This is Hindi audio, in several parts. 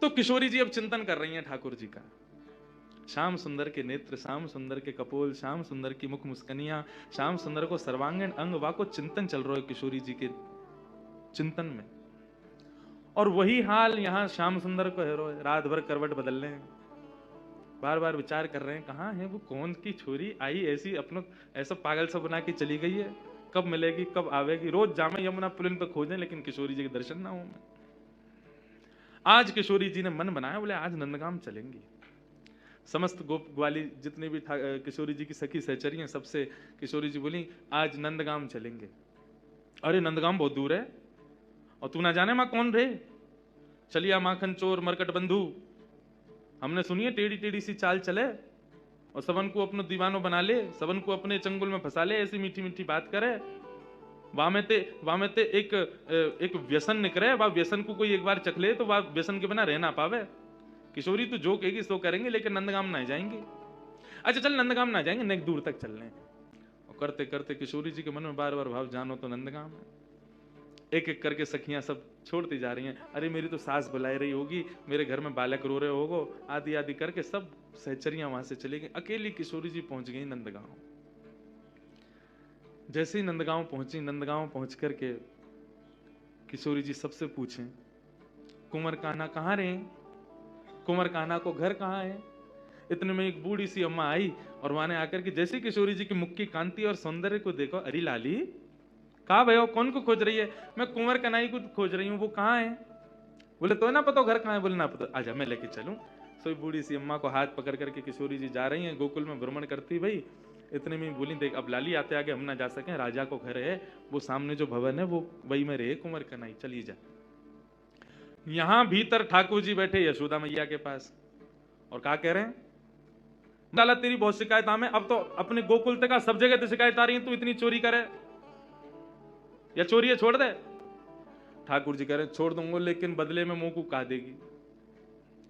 तो किशोरी जी अब चिंतन कर रही हैं ठाकुर जी का। श्याम सुंदर के नेत्र, श्याम सुंदर के कपोल, श्याम सुंदर की मुख मुस्कनियां, श्याम सुंदर को सर्वांगीण अंग वा को चिंतन चल रहा है किशोरी जी के चिंतन में। और वही हाल यहां श्याम सुंदर को है, रात भर करवट बदल रहे हैं, बार बार विचार कर रहे हैं कहाँ है वो, कौन की छोरी आई ऐसी अपनों ऐसा पागल सा बना के चली गई है, कब मिलेगी कब आवेगी। रोज जामे यमुना पुलिन पर खोजें लेकिन किशोरी जी के दर्शन ना हो। आज किशोरी जी ने मन बनाया, बोले आज नंदगाम चलेंगी। समस्त गोप ग्वाली जितने भी किशोरी जी की सखी सहचरी हैं, सबसे किशोरी जी बोली आज नंदगाम चलेंगे। अरे नंदगाम बहुत दूर है और तू ना जाने मां कौन रे, चलिया माखन चोर मरकट बंधु, हमने सुनिए टेढ़ी टेढ़ी सी चाल चले और सबन को अपने दीवानों बना ले, सबन को अपने चंगुल में फंसा ले, ऐसी मीठी मीठी बात करे। वामेते एक व्यसन निकले, वह व्यसन को कोई एक बार चख ले तो वह व्यसन के बिना रह ना पावे। किशोरी तू जो कहेगी सो करेंगे लेकिन नंदगाम ना जाएंगे। अच्छा चल नंदगाम ना जाएंगे, नेक दूर तक चल रहे हैं। और करते करते किशोरी जी के मन में बार बार भाव, जानो तो नंदगाम है। एक एक करके सखियां सब छोड़ती जा रही हैं। अरे मेरी तो सास बुलाई रही होगी, मेरे घर में बालक रो रहे होगो, आदि आदि करके सब सहचरियां वहां से चली गई। अकेली किशोरी जी पहुंच गई नंदगांव। जैसे ही नंदगांव पहुंची, नंदगांव पहुंच करके किशोरी जी सबसे पूछें कुंवर कान्हा कहाँ रहे, कुंवर कान्हा को घर कहाँ है। इतने में एक बूढ़ी सी अम्मा आई और वहां आकर के जैसे किशोरी जी की मुख की कांति और सौंदर्य को देखो, अरे लाली कहा भयो, कौन को खोज रही है। मैं कुंवर कन्हई को खोज रही हूँ, वो कहाँ है। बोले तो ना पता घर कहाँ है। बोले ना पता, आजा मैं लेके चलूं। सो बूढ़ी सी अम्मा को हाथ पकड़ करके किशोरी जी जा रही हैं गोकुल में भ्रमण करती भाई। इतने में बोली देख अब लाली आते आगे हम ना जा सके, राजा को घर है, वो सामने जो भवन है वो वही में रहे कुंवर कन्हई, चली जा। यहां भीतर ठाकुर जी बैठे यशोदा मैया के पास और क्या कह रहे हैं, डाला तेरी बहुत शिकायत हमें, अब तो अपने गोकुल तक सब जगह तो शिकायत आ रही है, तू इतनी चोरी करे या चोरी है छोड़ दे। ठाकुर जी कह रहे छोड़ दूंगा लेकिन बदले में मुंह को कहा देगी,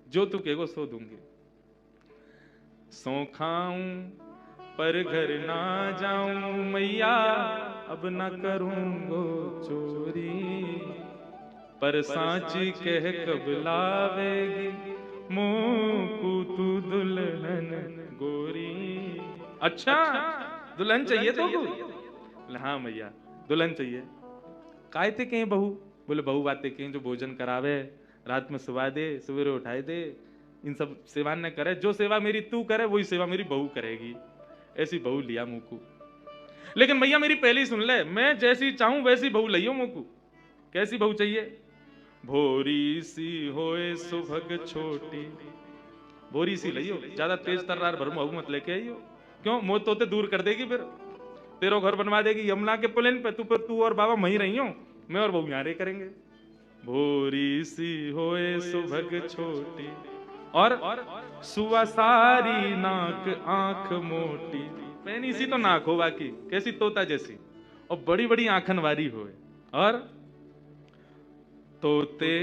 जो तू कहेगो सो दूंगी। सो खाऊं पर घर ना जाऊं मैया, अब ना करूंगो चोरी, पर सांची कह कब लावेगी मुंह को तू दुल्हन गोरी। अच्छा दुल्हन चाहिए तो हाँ मैया दुल्हन चाहिए। काय थे कहीं बहू। बोले बहू बातें कहीं जो भोजन करावे, रात में सुवा दे, सवेरे उठाए दे, इन सब सेवा न करे। जो सेवा मेरी तू करे वही सेवा मेरी बहू करेगी। ऐसी बहू लिया मुंह को। लेकिन भैया मेरी पहली सुन ले, मैं जैसी चाहूं वैसी बहू लियो मुंह को। कैसी बहू चाहिए। भोरी सी होए सुभग छोटी, भोरी सी लियो, ज्यादा तेज तर्रार भरमू मत लेके आइयो। क्यों मोह तोते दूर कर देगी, फिर तेरो घर बनवा देगी यमुना के पुलिन पे, तू और बाबा वहीं रही हो, मैं और बहू यहाँ करेंगे। भोरी सी होए सुभग छोटी और सुवासारी नाक आंख मोटी। पैनी सी तो नाक हो बाकी कैसी तोता जैसी, और बड़ी बड़ी आंखन वारी होए, और तोते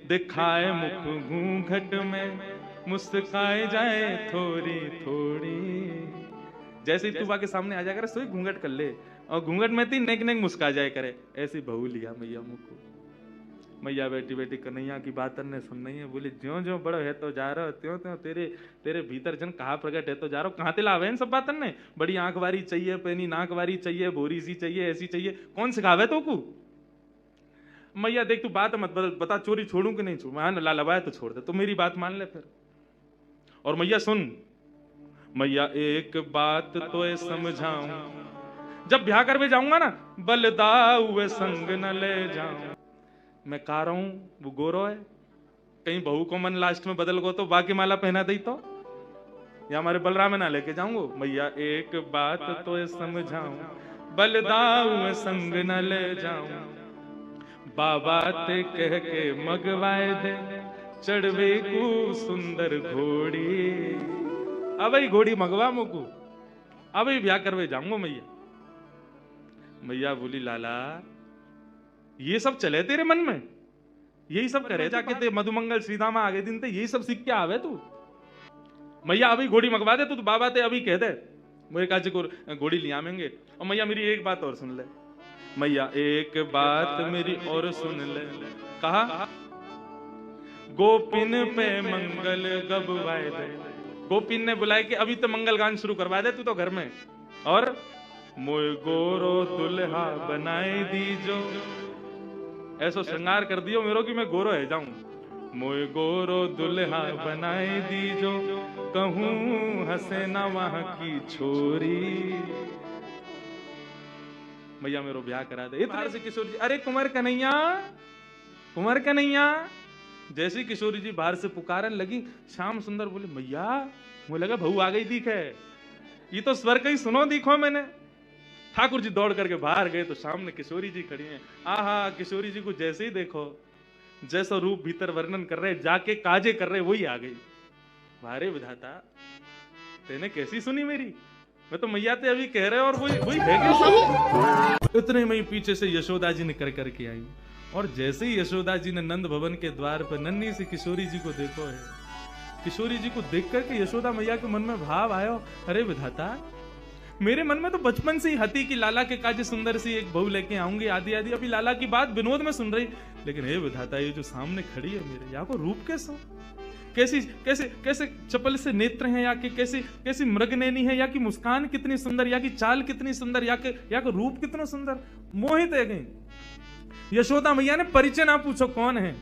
दिखाए मुख घूंघट में मुस्काए जाए थोड़ी थोड़ी। जैसे ही तू बाके सामने आ जाया करे सोई घूंघट कर ले, और घूंघट में थी नेक नेक मुस्का जाए करे। ऐसी बहू लिया मैया मुझको। मैया बेटी बेटी कन्हैया की बात ने सुन नहीं है। बोले ज्यो ज्यो बड़ो है तो जा रहा, त्यों त्यों तेरे भीतर जन कहा प्रकट है तो जा रहा। कहाँ ते लावे इन सब बातन ने। बड़ी आंख वारी चाहिए, पैनी नाक वारी चाहिए, भोरी सी चाहिए, ऐसी चाहिए, कौन सिखावे तो को। मैया देख तू बात मत बदल, बता चोरी छोड़ू कि नहीं छोड़ू। हाँ लालवाए तो छोड़ दे, तो मेरी बात मान ले फिर। और मैया सुन, मैया एक बात तो समझाऊं, जब ब्याह कर भी जाऊंगा ना बलदाऊ संग न ले जाऊं। मैं कह रहा हूं वो गोरो है, कहीं बहू को मन लास्ट में बदल गो तो बाकी माला पहना दी तो, या हमारे बलराम में ना लेके जाऊंगो। मैया एक बात तो समझाऊं, बलदाऊ संग न ले जाऊं। बाबा ते कह के मगवाए दे चढ़वे को सुंदर घोड़ी। अब घोड़ी मगवा मुकू, अब ब्याह करवे जाऊंगो मैया। मैया बोली लाला ये सब चले तेरे मन में, यही सब करे जाके ते मधुमंगल श्रीधामा आगे दिन ते यही सब सीख के आवे तू। मैया अभी घोड़ी मंगवा दे तू, तो बाबा ते अभी कह दे मेरे काजे को घोड़ी ले आवेंगे। और मैया मेरी एक बात और सुन ले, मैया एक बात मेरी और सुन ले। कहा गोपिन पे मंगल गबवाए दे। गोपिन ने बुलाया कि अभी तो मंगल गान शुरू करवा दे, तू तो घर में। और मोय गोरो दुल्हा बनाए दीजो, ऐसो श्रृंगार कर दियो मेरो कि मैं गोरो है जाऊं। मोय गोरो दुल्हा बनाए दीजो, कहूं हंसे ना वहां की छोरी। मैया मेरो ब्याह करा दे। इतने से किशोरी जी, अरे कुंवर कन्हैया, कुंवर कन्हैया। जैसे किशोरी जी बाहर से पुकारन लगी, श्याम सुंदर बोले मैया, मुझे लगा बहू आ गई दिख है, ये तो स्वर कहीं सुनो दिखो मैंने। ठाकुर जी दौड़ करके बाहर गए तो सामने किशोरी जी खड़ी हैं। आहा, किशोरी जी को जैसे ही देखो, जैसा रूप भीतर वर्णन कर रहे, जाके काजे कर रहे, वही आ गई। वारे विधाता, तेने कैसी सुनी मेरी? मैं तो मैया ते अभी कह रहे और वही भेगे। इतने में ही पीछे से यशोदा जी निकल करके आई, और जैसे ही यशोदा जी ने नंद भवन के द्वार पर नन्ही सी किशोरी जी को देखो है, किशोरी जी को देख करके यशोदा मैया के मन में भाव आयो, अरे विधाता, मेरे मन में तो बचपन से ही हती कि लाला के काजे सुंदर सी एक बहू लेके आऊंगी, आदि आदि। अभी लाला की बात विनोद में सुन रही, लेकिन हे विधाता, ये जो सामने खड़ी है मेरे, यहाँ को रूप कैसा, कैसी कैसे कैसे चपल से नेत्र हैं, या कि कैसी मृगनैनी है, या कि मुस्कान कितनी सुंदर, या कि चाल कितनी सुंदर, या कि रूप कितना सुंदर। मोहित है गई। यशोदा मैया ने परिचय ना पूछो कौन है,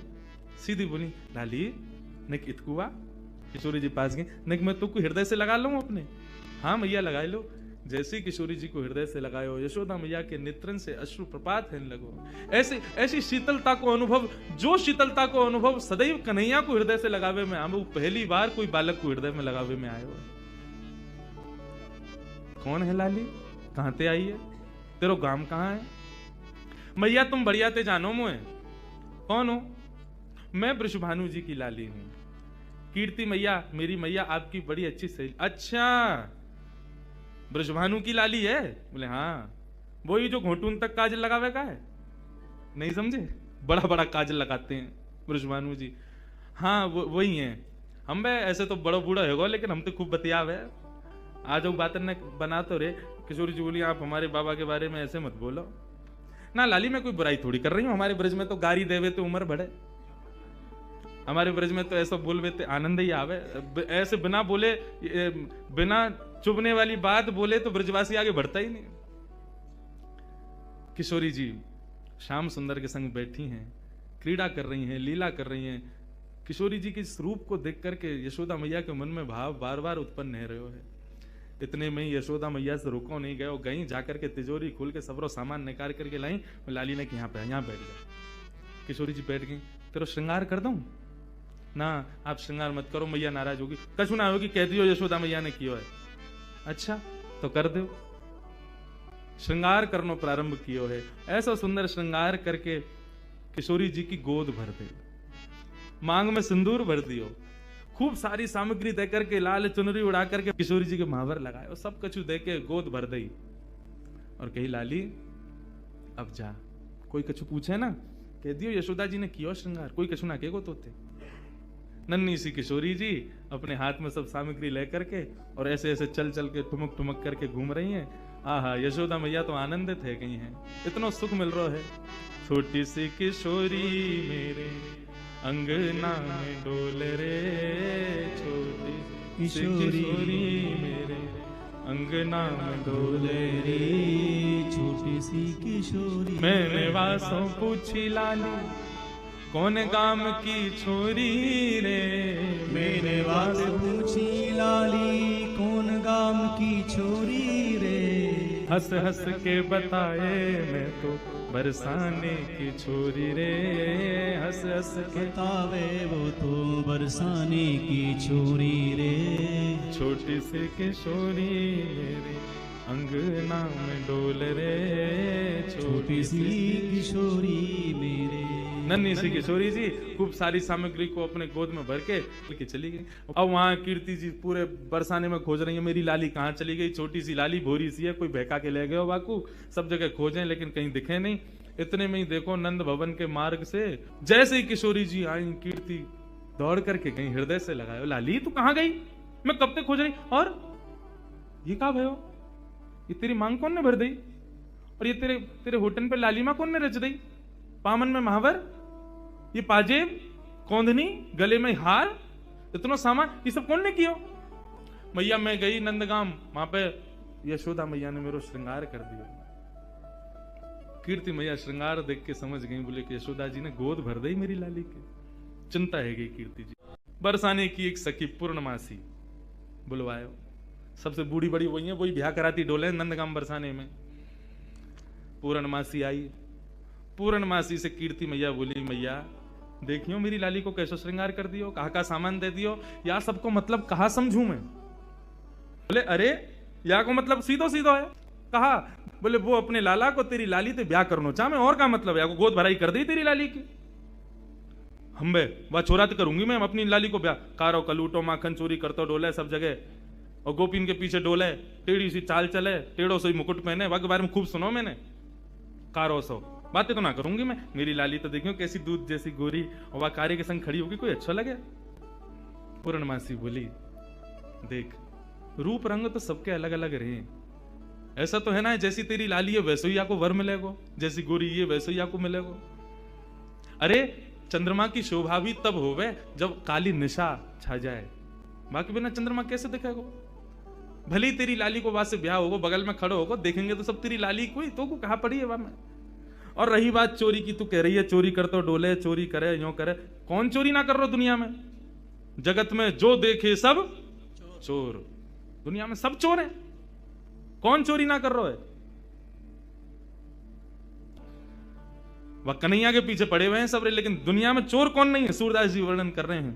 सीधी बोली लाली निक इतकुआ। किशोरी जी पास गई, निक मैं तुमको हृदय से लगा लूं अपने। हाँ मैया लगा लो। जैसे किशोरी जी को हृदय से लगायो, यशोदा मैया के नेत्रन से अश्रु प्रपात होने लगो। ऐसी शीतलता को अनुभव, जो शीतलता को अनुभव सदैव कन्हैया को हृदय से लगावे में आवे, पहली बार कोई बालक को हृदय में लगावे में आयो है। कौन है लाली, कहां ते आई है, तेरो गांव कहां है? मैया तुम बढ़िया ते जानो मुझे, कौन हो? मैं वृषभानु जी की लाली हूं। कीर्ति मैया, मेरी मैया आपकी बड़ी अच्छी सहेली। अच्छा, ब्रजभानु की लाली है? बोले हाँ। वही जो घोटून तक काजल लगावे का है, नहीं समझे? बड़ा बड़ा काजल लगाते हैं ब्रजभानु जी। हाँ वही है। हम बे ऐसे तो बड़ा बूढ़ा होगा, लेकिन हम तो खूब बतियाव है। आ जाओ बात ने बना तो रे। किशोरी जी बोली आप हमारे बाबा के बारे में ऐसे मत बोलो ना लाली, मैं कोई बुराई थोड़ी कर रही हूँ। हमारे ब्रज में तो गारी देवे तो उम्र बढ़े, हमारे ब्रज में तो ऐसा बोलवे तो आनंद ही आवे। ऐसे बिना बोले, बिना चुभने वाली बात बोले तो ब्रजवासी आगे बढ़ता ही नहीं। किशोरी जी श्याम सुंदर के संग बैठी हैं, क्रीड़ा कर रही हैं, लीला कर रही हैं। किशोरी जी के इस रूप को देख करके यशोदा मैया के मन में भाव बार बार उत्पन्न हो रहे है। इतने में ही यशोदा मैया से रुको नहीं गए, गई जाकर के तिजोरी खोल के सबरो सामान निकाल करके लाई। लाली ने कि यहाँ पे, यहाँ बैठ गए। किशोरी जी बैठ गई। तेरो श्रृंगार कर दूं? ना आप श्रृंगार मत करो, मैया नाराज होगी। कछु ना होगी, कह दियो यशोदा मैया ने कियो है। अच्छा तो कर दो। श्रृंगार करनो प्रारंभ कियो है। ऐसा सुंदर श्रृंगार करके किशोरी जी की गोद भर दे, मांग में सिंदूर भर दियो, खूब सारी सामग्री दे करके, लाल चुनरी उड़ा करके किशोरी जी के महावर लगाए, सब कछु दे के गोद भर दई और कही लाली अब जा। कोई कछु पूछे ना, कह दियो यशोदा जी ने कियो श्रृंगार, कोई कछु ना केगो तोते। नन्ही सी किशोरी जी अपने हाथ में सब सामग्री लेकर के और ऐसे ऐसे चल चल के ठुमक ठुमक करके घूम रही हैं। आहा, यशोदा मैया तो आनंदित है गई हैं, इतना सुख मिल रहा है। छोटी सी किशोरी मेरे अंगना में डोल रे, छोटी सी किशोरी मेरे अंगना में डोले रे, छोटी सी किशोरी। मैंने वासों पूछी लाली कौन गाम की छोरी रे, मेरे वास पूछी लाली कौन गाम की छोरी रे। हंस हंस के बताए मैं तो बरसाने की छोरी रे, हंस हंस के बतावे वो तो बरसाने की छोरी रे। छोटी सी किशोरी मेरे अंगना में डोल रे, छोटी सी किशोरी मेरे। नन्ही सी किशोरी जी खूब सारी सामग्री को अपने गोद में भर के लेके चली गई। अब वहां कीर्ति जी पूरे बरसाने में खोज रही है, मेरी लाली कहाँ चली गई। छोटी सी लाली भोरी सी है, कोई बहका के ले गए हो बाकू। सब जगह खोजें लेकिन कहीं दिखे नहीं। इतने में ही देखो नंद भवन के मार्ग से जैसे ही किशोरी जी आई, कीर्ति दौड़ करके गई, हृदय से लगायो लाली तू कहाँ गई, मैं कब तक खोज रही। और ये कहा भयो, ये तेरी मांग कौन ने भर दी, और ये तेरे होटन पे लाली मां कौन ने रच दी, पामन में महावर, ये पाजेब कौंधनी, गले में हार, इतना सामान, ये सब कौन ने किया? मैया मैं गई नंदगाम, वहां पे यशोदा मैया ने मेरा श्रृंगार कर दिया। कीर्ति मैया श्रृंगार देख के समझ गई, बोले कि यशोदा जी ने गोद भर दी मेरी लाली की। चिंता है गई कीर्ति जी। बरसाने की एक सखी पूर्णमासी बुलवायो, सबसे बूढ़ी बड़ी वही है, वही ब्याह कराती डोले नंदगाम बरसाने में। पूर्णमासी आई, पूर्णमासी से कीर्ति मैया बोली, मैया देखियो मेरी लाली को कैसे श्रृंगार कर दियो, कहा का सामान दे दियो, या सबको मतलब कहा समझू मैं? बोले अरे या को मतलब सीधो सीधो है। कहा? बोले वो अपने लाला को तेरी लाली ते ब्याह करनो चाह मैं, और का मतलब या को गोद भराई कर दी तेरी लाली की। हम बे वह छोरा तो करूंगी मैं अपनी लाली को ब्याह। कारो कलूटो माखन चोरी करतो डोले सब जगह, और गोपीन के पीछे डोले, टेढ़ी सी चाल चले, टेढ़ो से मुकुट पहने, वह के बारे में खूब सुनो मैंने। कारो सो बातें तो ना करूंगी मैं, मेरी लाली तो देखियो कैसी दूध जैसी गोरी, और वह कार्य के संग खड़ी होगी, कोई अच्छा लगे? पूर्णमासी बोली, देख रूप रंग तो सबके अलग अलग रहे, ऐसा तो है ना जैसी तेरी लाली है वैसे ही आपको वर मिलेगो, जैसी गोरी ये वैसे ही आपको मिलेगो। अरे चंद्रमा की शोभा भी तब होवे जब काली निशा छा जाए, बाकी बिना चंद्रमा कैसे दिखेगो? भली तेरी लाली को वहां से ब्याह होगो, बगल में खड़ो होगो, देखेंगे तो सब तेरी लाली कोई तो को कहा पड़ी है वहां में। और रही बात चोरी की, तू कह रही है चोरी कर तो डोले, चोरी करे यो करे, कौन चोरी ना कर रहा दुनिया में? जगत में जो देखे सब चोर, दुनिया में सब चोर हैं, कौन चोरी ना कर रहा है? वह कन्हैया के पीछे पड़े हुए हैं सब, लेकिन दुनिया में चोर कौन नहीं है? सूरदास जी वर्णन कर रहे हैं,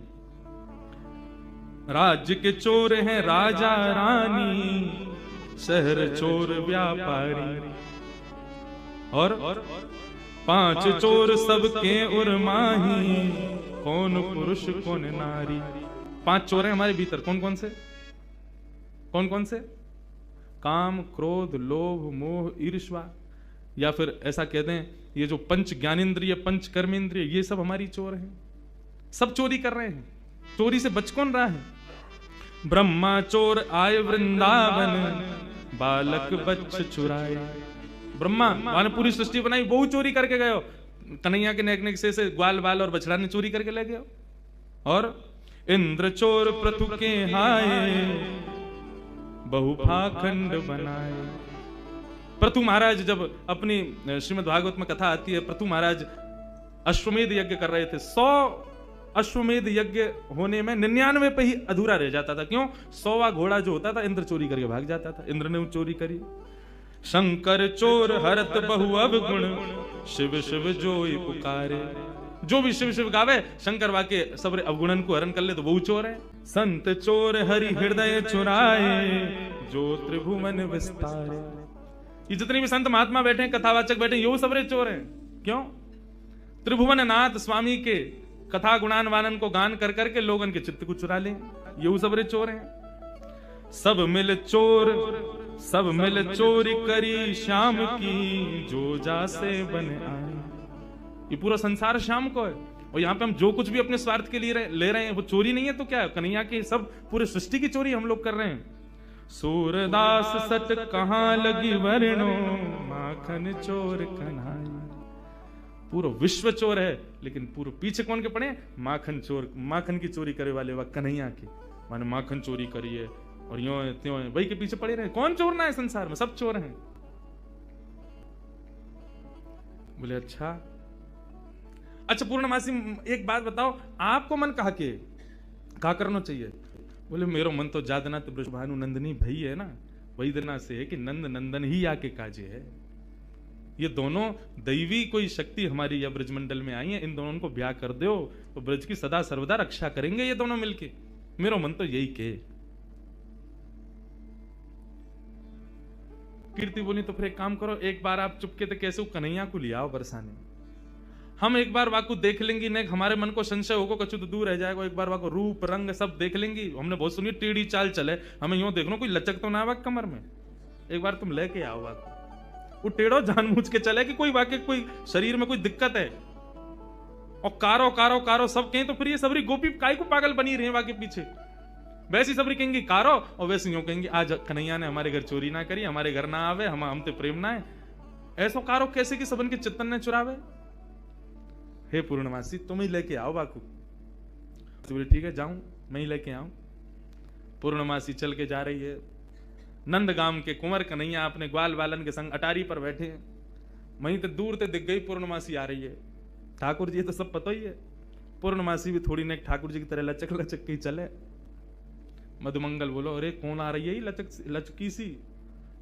राज्य के चोर हैं राजा रानी, शहर चोर व्यापारी, और 5 चोर सबके उर्माही, कौन पुरुष कौन नारी। 5 चोर हैं हमारे भीतर, कौन कौन से? कौन कौन से? काम, क्रोध, लोभ, मोह, ईर्ष्या, या फिर ऐसा कहते हैं ये जो पंच ज्ञानेंद्रिय, पंच कर्मेंद्रिय, ये सब हमारी चोर हैं, सब चोरी कर रहे हैं। चोरी से बच कौन रहा है? ब्रह्मा चोर आए वृंदावन, बालक बच्च चुराए। ब्रह्मा ने पूरी सृष्टि बनाई, वो चोरी करके गए हो। कन्हैया के नेक नेक से ग्वाल बाल और बछड़ा ने चोरी करके ले गए। और इंद्र चोर पृथु के हाय, बहु भाखंड बनाए। पृथु महाराज जब अपनी श्रीमद् भागवत में कथा आती है, पृथु महाराज अश्वमेध यज्ञ कर रहे थे। 100 अश्वमेध यज्ञ होने में 99 पे ही अधूरा रह जाता था। क्यों? 100वां घोड़ा जो होता था इंद्र चोरी करके भाग जाता था। इंद्र ने वो चोरी करी। शंकर चोर हरत बहु अवगुण, शिव शिव जोई पुकारे। जो भी शिव शिव गावे, शंकर वाके सब अवगुणन को हरण कर ले तो वो चोर है। संत चोर हरि हृदय चुराए, जो त्रिभुवन विस्तारे। ये जितने भी संत महात्मा बैठे हैं, कथावाचक बैठे हैं, ये सबरे चोर हैं। क्यों? त्रिभुवन नाथ स्वामी के कथा गुणान वानन को गान कर करके लोगन के चित्त को चुरा ले, ये सबरे चोर हैं। सब मिल चोर, सब मिल चोरी करी श्याम की, जो जा से बन आए। ये पूरा संसार श्याम को है, और यहाँ पे हम जो कुछ भी अपने स्वार्थ के लिए ले रहे हैं वो चोरी नहीं है तो क्या है? कन्हैया की सब पूरे सृष्टि की चोरी हम लोग कर रहे हैं। सूरदास सट कहाँ लगी वर्णो, माखन चोर कन्हाई। पूरा विश्व चोर है, लेकिन पूरे पीछे कौन के पड़े? माखन चोर, माखन की चोरी करे वाले वह कन्हैया की। माने माखन चोरी करी है और यो है त्यों है, वही के पीछे पड़े रहे। कौन चोर ना है संसार में? सब चोर हैं। बोले अच्छा पूर्णमासी एक बात बताओ, आपको मन कहा करना चाहिए? बोले मेरो मन तो जादनाथ वृषभानु नंदनी भई है ना, वही देना से है कि नंद नंदन ही आके काजे है। ये दोनों दैवी कोई शक्ति हमारी या ब्रजमंडल में आई है, इन दोनों को ब्याह कर दो तो ब्रज की सदा सर्वदा रक्षा करेंगे ये दोनों मिलके। मेरो मन तो यही के। कीर्ति बोली तो फिर एक काम करो, एक बार आप चुपके तो कैसे कन्हैया को ले आओ बरसाने। हम एक बार वाकु देख लेंगी, नहीं हमारे मन को संशय होगा, कछु तो दूर रह जाएगा। एक बार वाको रूप रंग सब देख लेंगी। हमने बहुत सुनी टेढ़ी चाल चले, हमें यूं देख लो कोई लचक तो ना आवा कमर में। एक बार तुम लेके आओ वाको, वो टेढ़ो जानबूझ के चले कि कोई वाकई कोई शरीर में कोई दिक्कत है। और कारो कारो कारो सब कहें तो फिर ये सबरी गोपी काय को पागल बनी रही है वाके पीछे। वैसी सबरी कहेंगी कारो, और वैसे यूं कहेंगी आज कन्हैया ने हमारे घर चोरी ना करी, हमारे घर ना आवे, हमते प्रेम ना है। ऐसो कारो कैसे कि सबन के चित्तन ने चुरावे। हे पूर्णमासी तुम ही लेके आओ बाकू, तो बोले ठीक है जाऊं, मैं ही लेके आऊं। पूर्णमासी चल के जा रही है। नंदगाम के कुंवर कन्हैया अपने ग्वाल बालन के संग अटारी पर बैठे हैं। वहीं तो दूर से दिख गई पूर्णमासी आ रही है। ठाकुर जी तो सब पता ही है, पूर्णमासी भी थोड़ी न ठाकुर जी की तरह लचक लचक के चले। मधुमंगल बोलो अरे कौन आ रही है लचकी सी?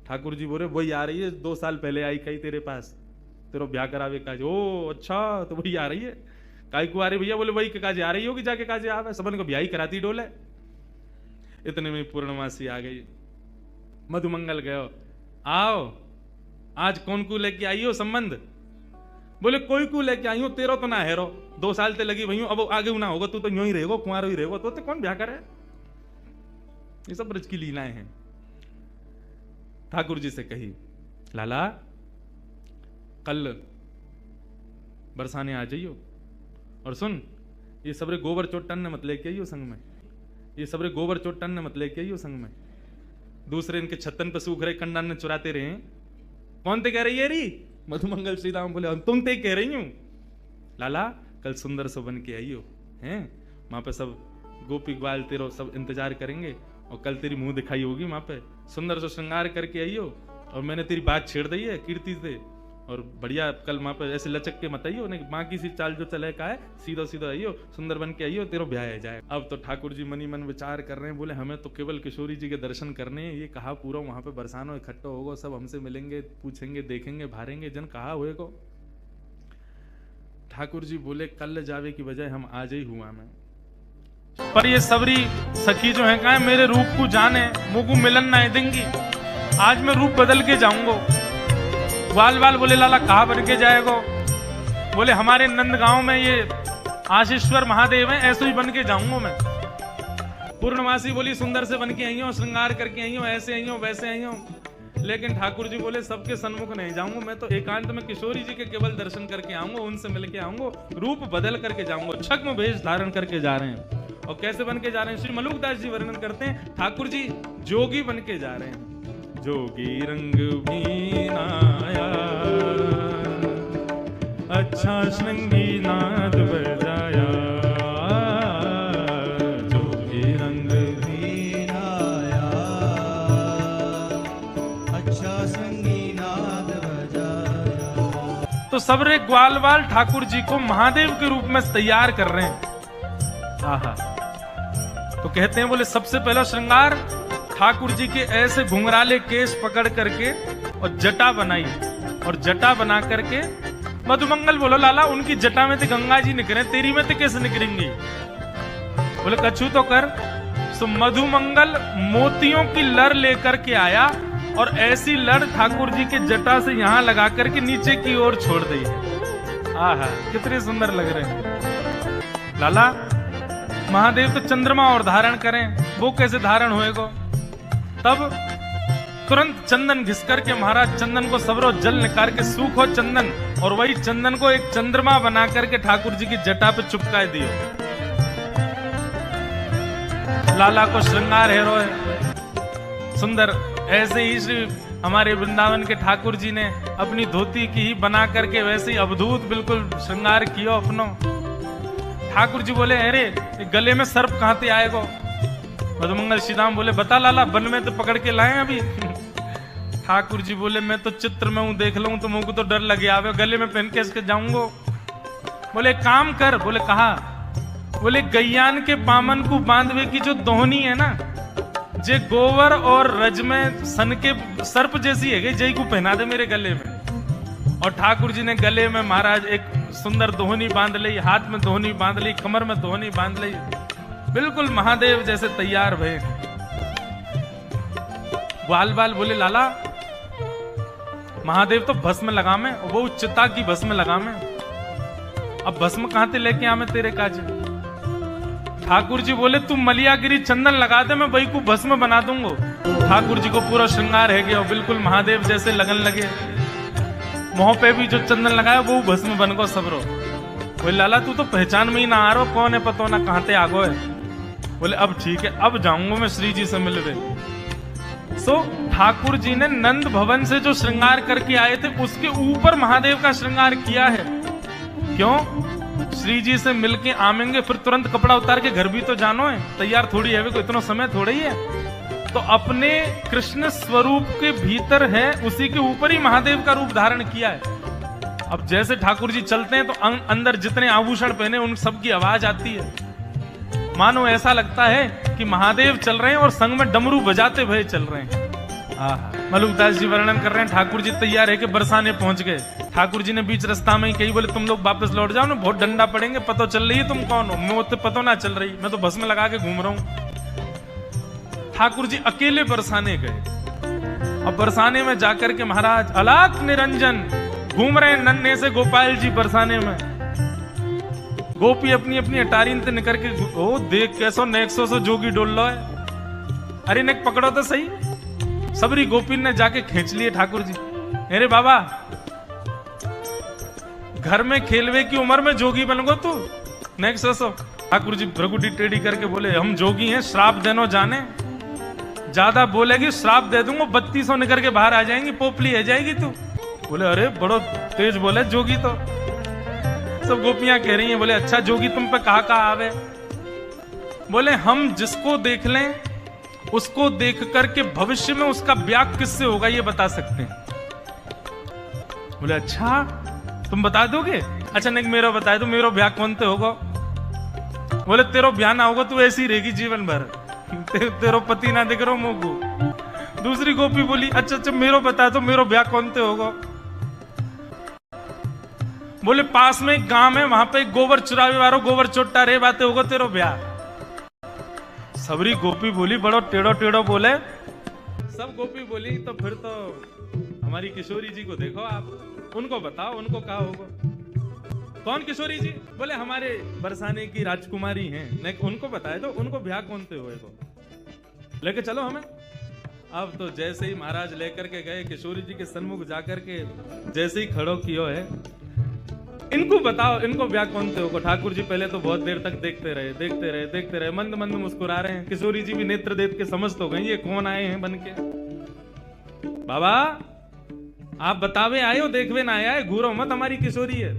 ठाकुर जी बोले वही आ रही है, 2 साल पहले आई कही तेरे पास, तेरा ब्याह करावे काज। ओ अच्छा, तो वही आ रही है। काई को आ रही भैया? बोले वही के काजे आ रही होगी, जाके काजे आवे, सबन को ब्याह ही कराती डोले। इतने में पूर्णमासी आ गई। मधुमंगल गयो, आओ आज कौन को लेके आई हो संबंध? बोले कोई को लेके आई हो, तेरो तो ना हेरो, 2 साल ते लगी वही, अब आगे ना होगा, तू तो यूं ही रहेगो, कुंवारो ही रहेगो, तो कौन ब्याह करे? ये सब ब्रज की लीलाएं हैं। ठाकुर जी से कही, लाला कल बरसाने आ जाइयो, और सुन ये सबरे गोबर चोटन ने मत लेके आइयो संग में, ये सबरे गोबर चोटन ने मत लेके आइयो संग में। दूसरे इनके छत्तन पे सूख रहे कंडन ने चुराते रहे। कौन ते कह रही है री? मधुमंगल श्री राम बोले तुम ते कह रही हूं। लाला कल सुंदर से बन के आइयो, हैं वहां पे सब गोपी ग्वाल तेरो सब इंतजार करेंगे, और कल तेरी मुंह दिखाई होगी वहां पे, सुंदर से श्रृंगार करके आइयो। और मैंने तेरी बात छेड़ दी है कीर्ति से, और बढ़िया कल वहां पे ऐसे लचक के मत आइयो, नहीं बाकी सी चाल जो चले का है, सीधा सीधा आइयो, सुंदर बन के आइयो, तेरो ब्याह है जाए। अब तो ठाकुर जी मनी मन विचार कर रहे हैं, बोले हमें तो केवल किशोरी जी के दर्शन करने हैं, ये कहा पूरा वहां पे बरसानो इकट्ठा होगा, सब हमसे मिलेंगे, पूछेंगे, देखेंगे, भारेंगे, जन कहा हुए को। ठाकुर जी बोले कल जावे की बजाय हम आज ही हुआ मैं, पर ये सबरी सखी जो है कहा मेरे रूप को जाने, मुंह को मिलन ना देंगी, आज मैं रूप बदल के जाऊंगा। ग्वाल बाल बोले लाला कहा बन के जाएगा? बोले हमारे नंदगांव में ये आशीश्वर महादेव है, ऐसे ही बन के जाऊंगा मैं। पूर्णमासी बोली सुंदर से बन के आई हो, श्रृंगार करके आई हो, ऐसे आई हो, वैसे आई हो। लेकिन ठाकुर जी बोले सबके सन्मुख नहीं जाऊंगा, मैं तो एकांत में किशोरी जी के केवल दर्शन करके आऊंगा, उनसे मिलके आऊंगा, रूप बदल करके जाऊंगा। छद्म वेश धारण करके जा रहे हैं। और कैसे बन के जा रहे हैं? श्री मलुकदास जी वर्णन करते हैं, ठाकुर जी जोगी बन के जा रहे हैं। जोगी रंग भी नाया, अच्छा श्रृंगी नाद बजाया, जोगी रंग भी नाया, अच्छा श्रृंगी नाद बजाया। तो सबरे ग्वाल बाल ठाकुर जी को महादेव के रूप में तैयार कर रहे हैं। आहा, तो कहते हैं बोले सबसे पहला श्रृंगार ठाकुर जी के ऐसे घुंघराले केस पकड़ करके और जटा बनाई, और जटा बना करके मधुमंगल बोलो लाला उनकी जटा में तो गंगा जी निकले, तेरी में तो कैसे निकलेंगी? बोले कछु तो कर। सो मधुमंगल मोतियों की लड़ लेकर के आया, और ऐसी लड़ ठाकुर जी के जटा से यहां लगा करके नीचे की ओर छोड़ दी। आहा कितने सुंदर लग रहे हैं। लाला महादेव तो चंद्रमा और धारण करें, वो कैसे धारण होएगा? तब तुरंत चंदन घिस करके महाराज चंदन को सबरो जल निकाल के सूखो चंदन, और वही चंदन को एक चंद्रमा बना करके ठाकुर जी की जटा पे चिपकाए दियो। लाला को श्रृंगार है रोए सुंदर। ऐसे ही श्री हमारे वृंदावन के ठाकुर जी ने अपनी धोती की ही बना करके वैसे ही अवधूत बिल्कुल श्रृंगार किया अपनो। ठाकुर जी बोले अरे गले में सर्प कहां से आएगा? मधुमंगल श्री राम बोले बता लाला, वन में तो पकड़ के लाए अभी। ठाकुर जी बोले मैं तो चित्र में हूं, देख लूं तो मुझको तो डर लगे आवे, गले में पहन के इसके जाऊंगा। बोले काम कर। बोले कहा? बोले गैयान के पामन को बांधवे की जो दोहनी है ना, जे गोवर और रज में सन के सर्प जैसी है, जय को पहना दे मेरे गले में। और ठाकुर जी ने गले में महाराज एक सुंदर दोहनी बांध ली, हाथ में दोहनी बांध ली, कमर में दोहनी बांध ली, बिल्कुल महादेव जैसे तैयार भये। ग्वाल बाल बोले लाला महादेव तो भस्म लगा में, वो चिता की भस्म लगा में, अब भस्म कहां से लेके आवे तेरे काज? ठाकुर जी बोले तू मलियागिरी चंदन लगा दे, मैं वही को भस्म बना दूंगा। ठाकुर जी को पूरा श्रृंगार है गया, बिल्कुल महादेव जैसे लगन लगे। मुंह पे भी जो चंदन लगाया वो भस्म बन गो सबरो। बोले लाला तू तो पहचान में ही ना आ रहा, कौन है पतो ना कहां से आगो है। बोले अब ठीक है, अब जाऊंगा मैं श्री जी से मिलने। सो ठाकुर जी ने नंद भवन से जो श्रृंगार करके आए थे उसके ऊपर महादेव का श्रृंगार किया है। क्यों? श्री जी से मिलके आमेंगे, फिर तुरंत कपड़ा उतार के घर भी तो जानो है, तैयार थोड़ी है, कोई इतना समय थोड़ा ही है। तो अपने कृष्ण स्वरूप के भीतर है, उसी के ऊपर ही महादेव का रूप धारण किया है। अब जैसे ठाकुर जी चलते हैं तो अंदर जितने आभूषण पहने उन सब की आवाज आती है, मानो ऐसा लगता है कि महादेव चल रहे हैं और संग में डमरू बजाते हुए चल रहे हैं। मलुकदास जी वर्णन कर रहे हैं, ठाकुर जी तैयार है कि बरसाने पहुंच गए। ठाकुर जी ने बीच रास्ता में ही कही, बोले तुम लोग वापस लौट जाओ ना, बहुत डंडा पड़ेंगे, पता चल रही है तुम कौन हो, मुझे पता ना चल रही, मैं तो बस में लगा के घूम रहा हूं। ठाकुर जी अकेले बरसाने गए और बरसाने में जाकर के महाराज अलाक निरंजन घूम रहे हैं नन्हे से गोपाल जी बरसाने में। गोपी अपनी अपनी अटारीन से निकल के, ओ देख कैसो नेक्सो से जोगी डोल लो है, अरे नेक पकड़ो तो सही। सबरी गोपी ने जाके खींच लिए ठाकुर जी, अरे बाबा घर में खेलवे की उम्र में जोगी बन गो तू, नेक्सो सो। ठाकुर जी भ्रगुटी टेढ़ी करके बोले, हम जोगी हैं, श्राप देनो जाने, ज्यादा बोलेगी श्राप दे दूंगा, 3200 निकल के बाहर आ जाएंगी, पोपली है जाएगी तू। बोले अरे बड़ो तेज बोले जोगी तो। सब गोपियां कह रही हैं, बोले अच्छा जोगी तुम पे कहा आवे। बोले हम जिसको देख लें उसको देख करके भविष्य में उसका ब्याह किससे होगा ये बता सकते हैं। बोले अच्छा तुम बता दोगे, अच्छा नहीं मेरा बता दो, मेरा ब्याह कौन से होगा। बोले तेरो ब्याह ना होगा, तू ऐसी रहेगी जीवन भर, तेरो पति ना दिख रहा मुंह को। दूसरी गोपी बोली अच्छा अच्छा मेरा बता दो, मेरा ब्याह कौन से होगा। बोले पास में एक गांव है, वहां पे एक गोबर चुरावे वालों गोबर चोटा रे बातें होगा तेरो ब्याह। सबरी गोपी बोली बड़ो टेढ़ो टेढ़ो बोले। सब गोपी बोली तो फिर तो हमारी किशोरी जी को देखो आप, उनको बताओ उनको कहा होगा। कौन किशोरी जी? बोले हमारे बरसाने की राजकुमारी हैं, नहीं उनको बताए तो उनको ब्याह कौन से होएगा, लेके चलो हमें। अब तो जैसे ही महाराज लेकर के गए किशोरी जी के सन्मुख जाकर के जैसे ही खड़ो कियो है, इनको बताओ इनको ब्याह कौन से होगा। ठाकुर जी पहले तो बहुत देर तक देखते रहे, मंद मंद मुस्कुरा रहे हैं। किशोरी जी भी नेत्र देख के समझ तो गई ये कौन आए हैं बन के। बाबा आप बतावे आए हो, देखवे ना आया है, घूरो मत, हमारी किशोरी है।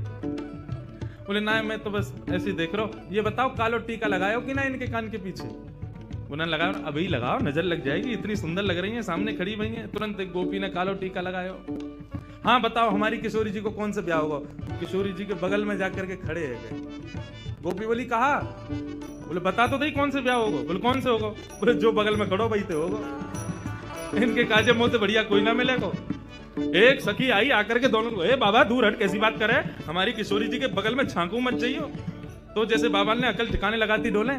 बोले ना मैं तो बस ऐसे देख रहा हूं। ये बताओ कालो टीका लगाओ कि ना इनके कान के पीछे। बोला लगाओ, अभी लगाओ, नजर लग जाएगी, इतनी सुंदर लग रही है, सामने खड़ी हुई है। तुरंत एक गोपी ने कालो टीका लगाया। हाँ बताओ हमारी किशोरी जी को कौन से ब्याह होगा। किशोरी जी के बगल में जाकर के खड़े हैं। गोपी बोली कहा, बोले बता तो दही कौन से ब्याह होगा। बोले कौन से होगा। बोले जो बगल में खड़ो भाई थे होगा। इनके काजे मुंह से बढ़िया कोई ना मिलेगा। एक सखी आई आकर के दोनों को, ए बाबा दूर हट, कैसी बात करे, हमारी किशोरी जी के बगल में झांकू मत जाइयो। तो जैसे बाबा ने अकल ठिकाने लगाती डोले।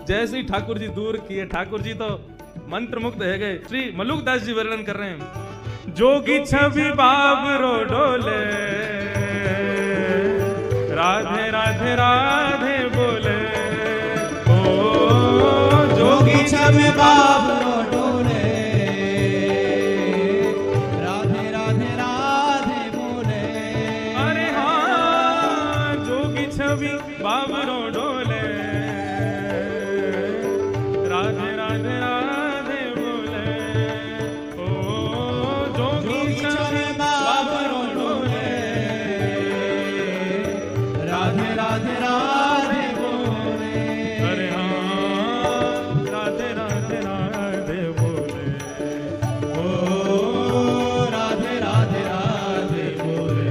जैसे ही ठाकुर जी दूर किए, ठाकुर जी तो मंत्र मुग्ध है गए। श्री मलुकदास जी वर्णन कर रहे हैं, जोगी छवि बाबरो डोले, राधे राधे राधे बोले। ओ जोगी छवि बाबरो डोले, राधे राधे राधे बोले। अरे हाँ जोगी छवि बाबरो डोले, राधे राधे राधे बोले। ओ जोगी छवि बाबरो डोले, राधे राधे राधे बोले। अरे हाँ राधे राधे राधे बोले। ओ राधे राधे राधे बोले।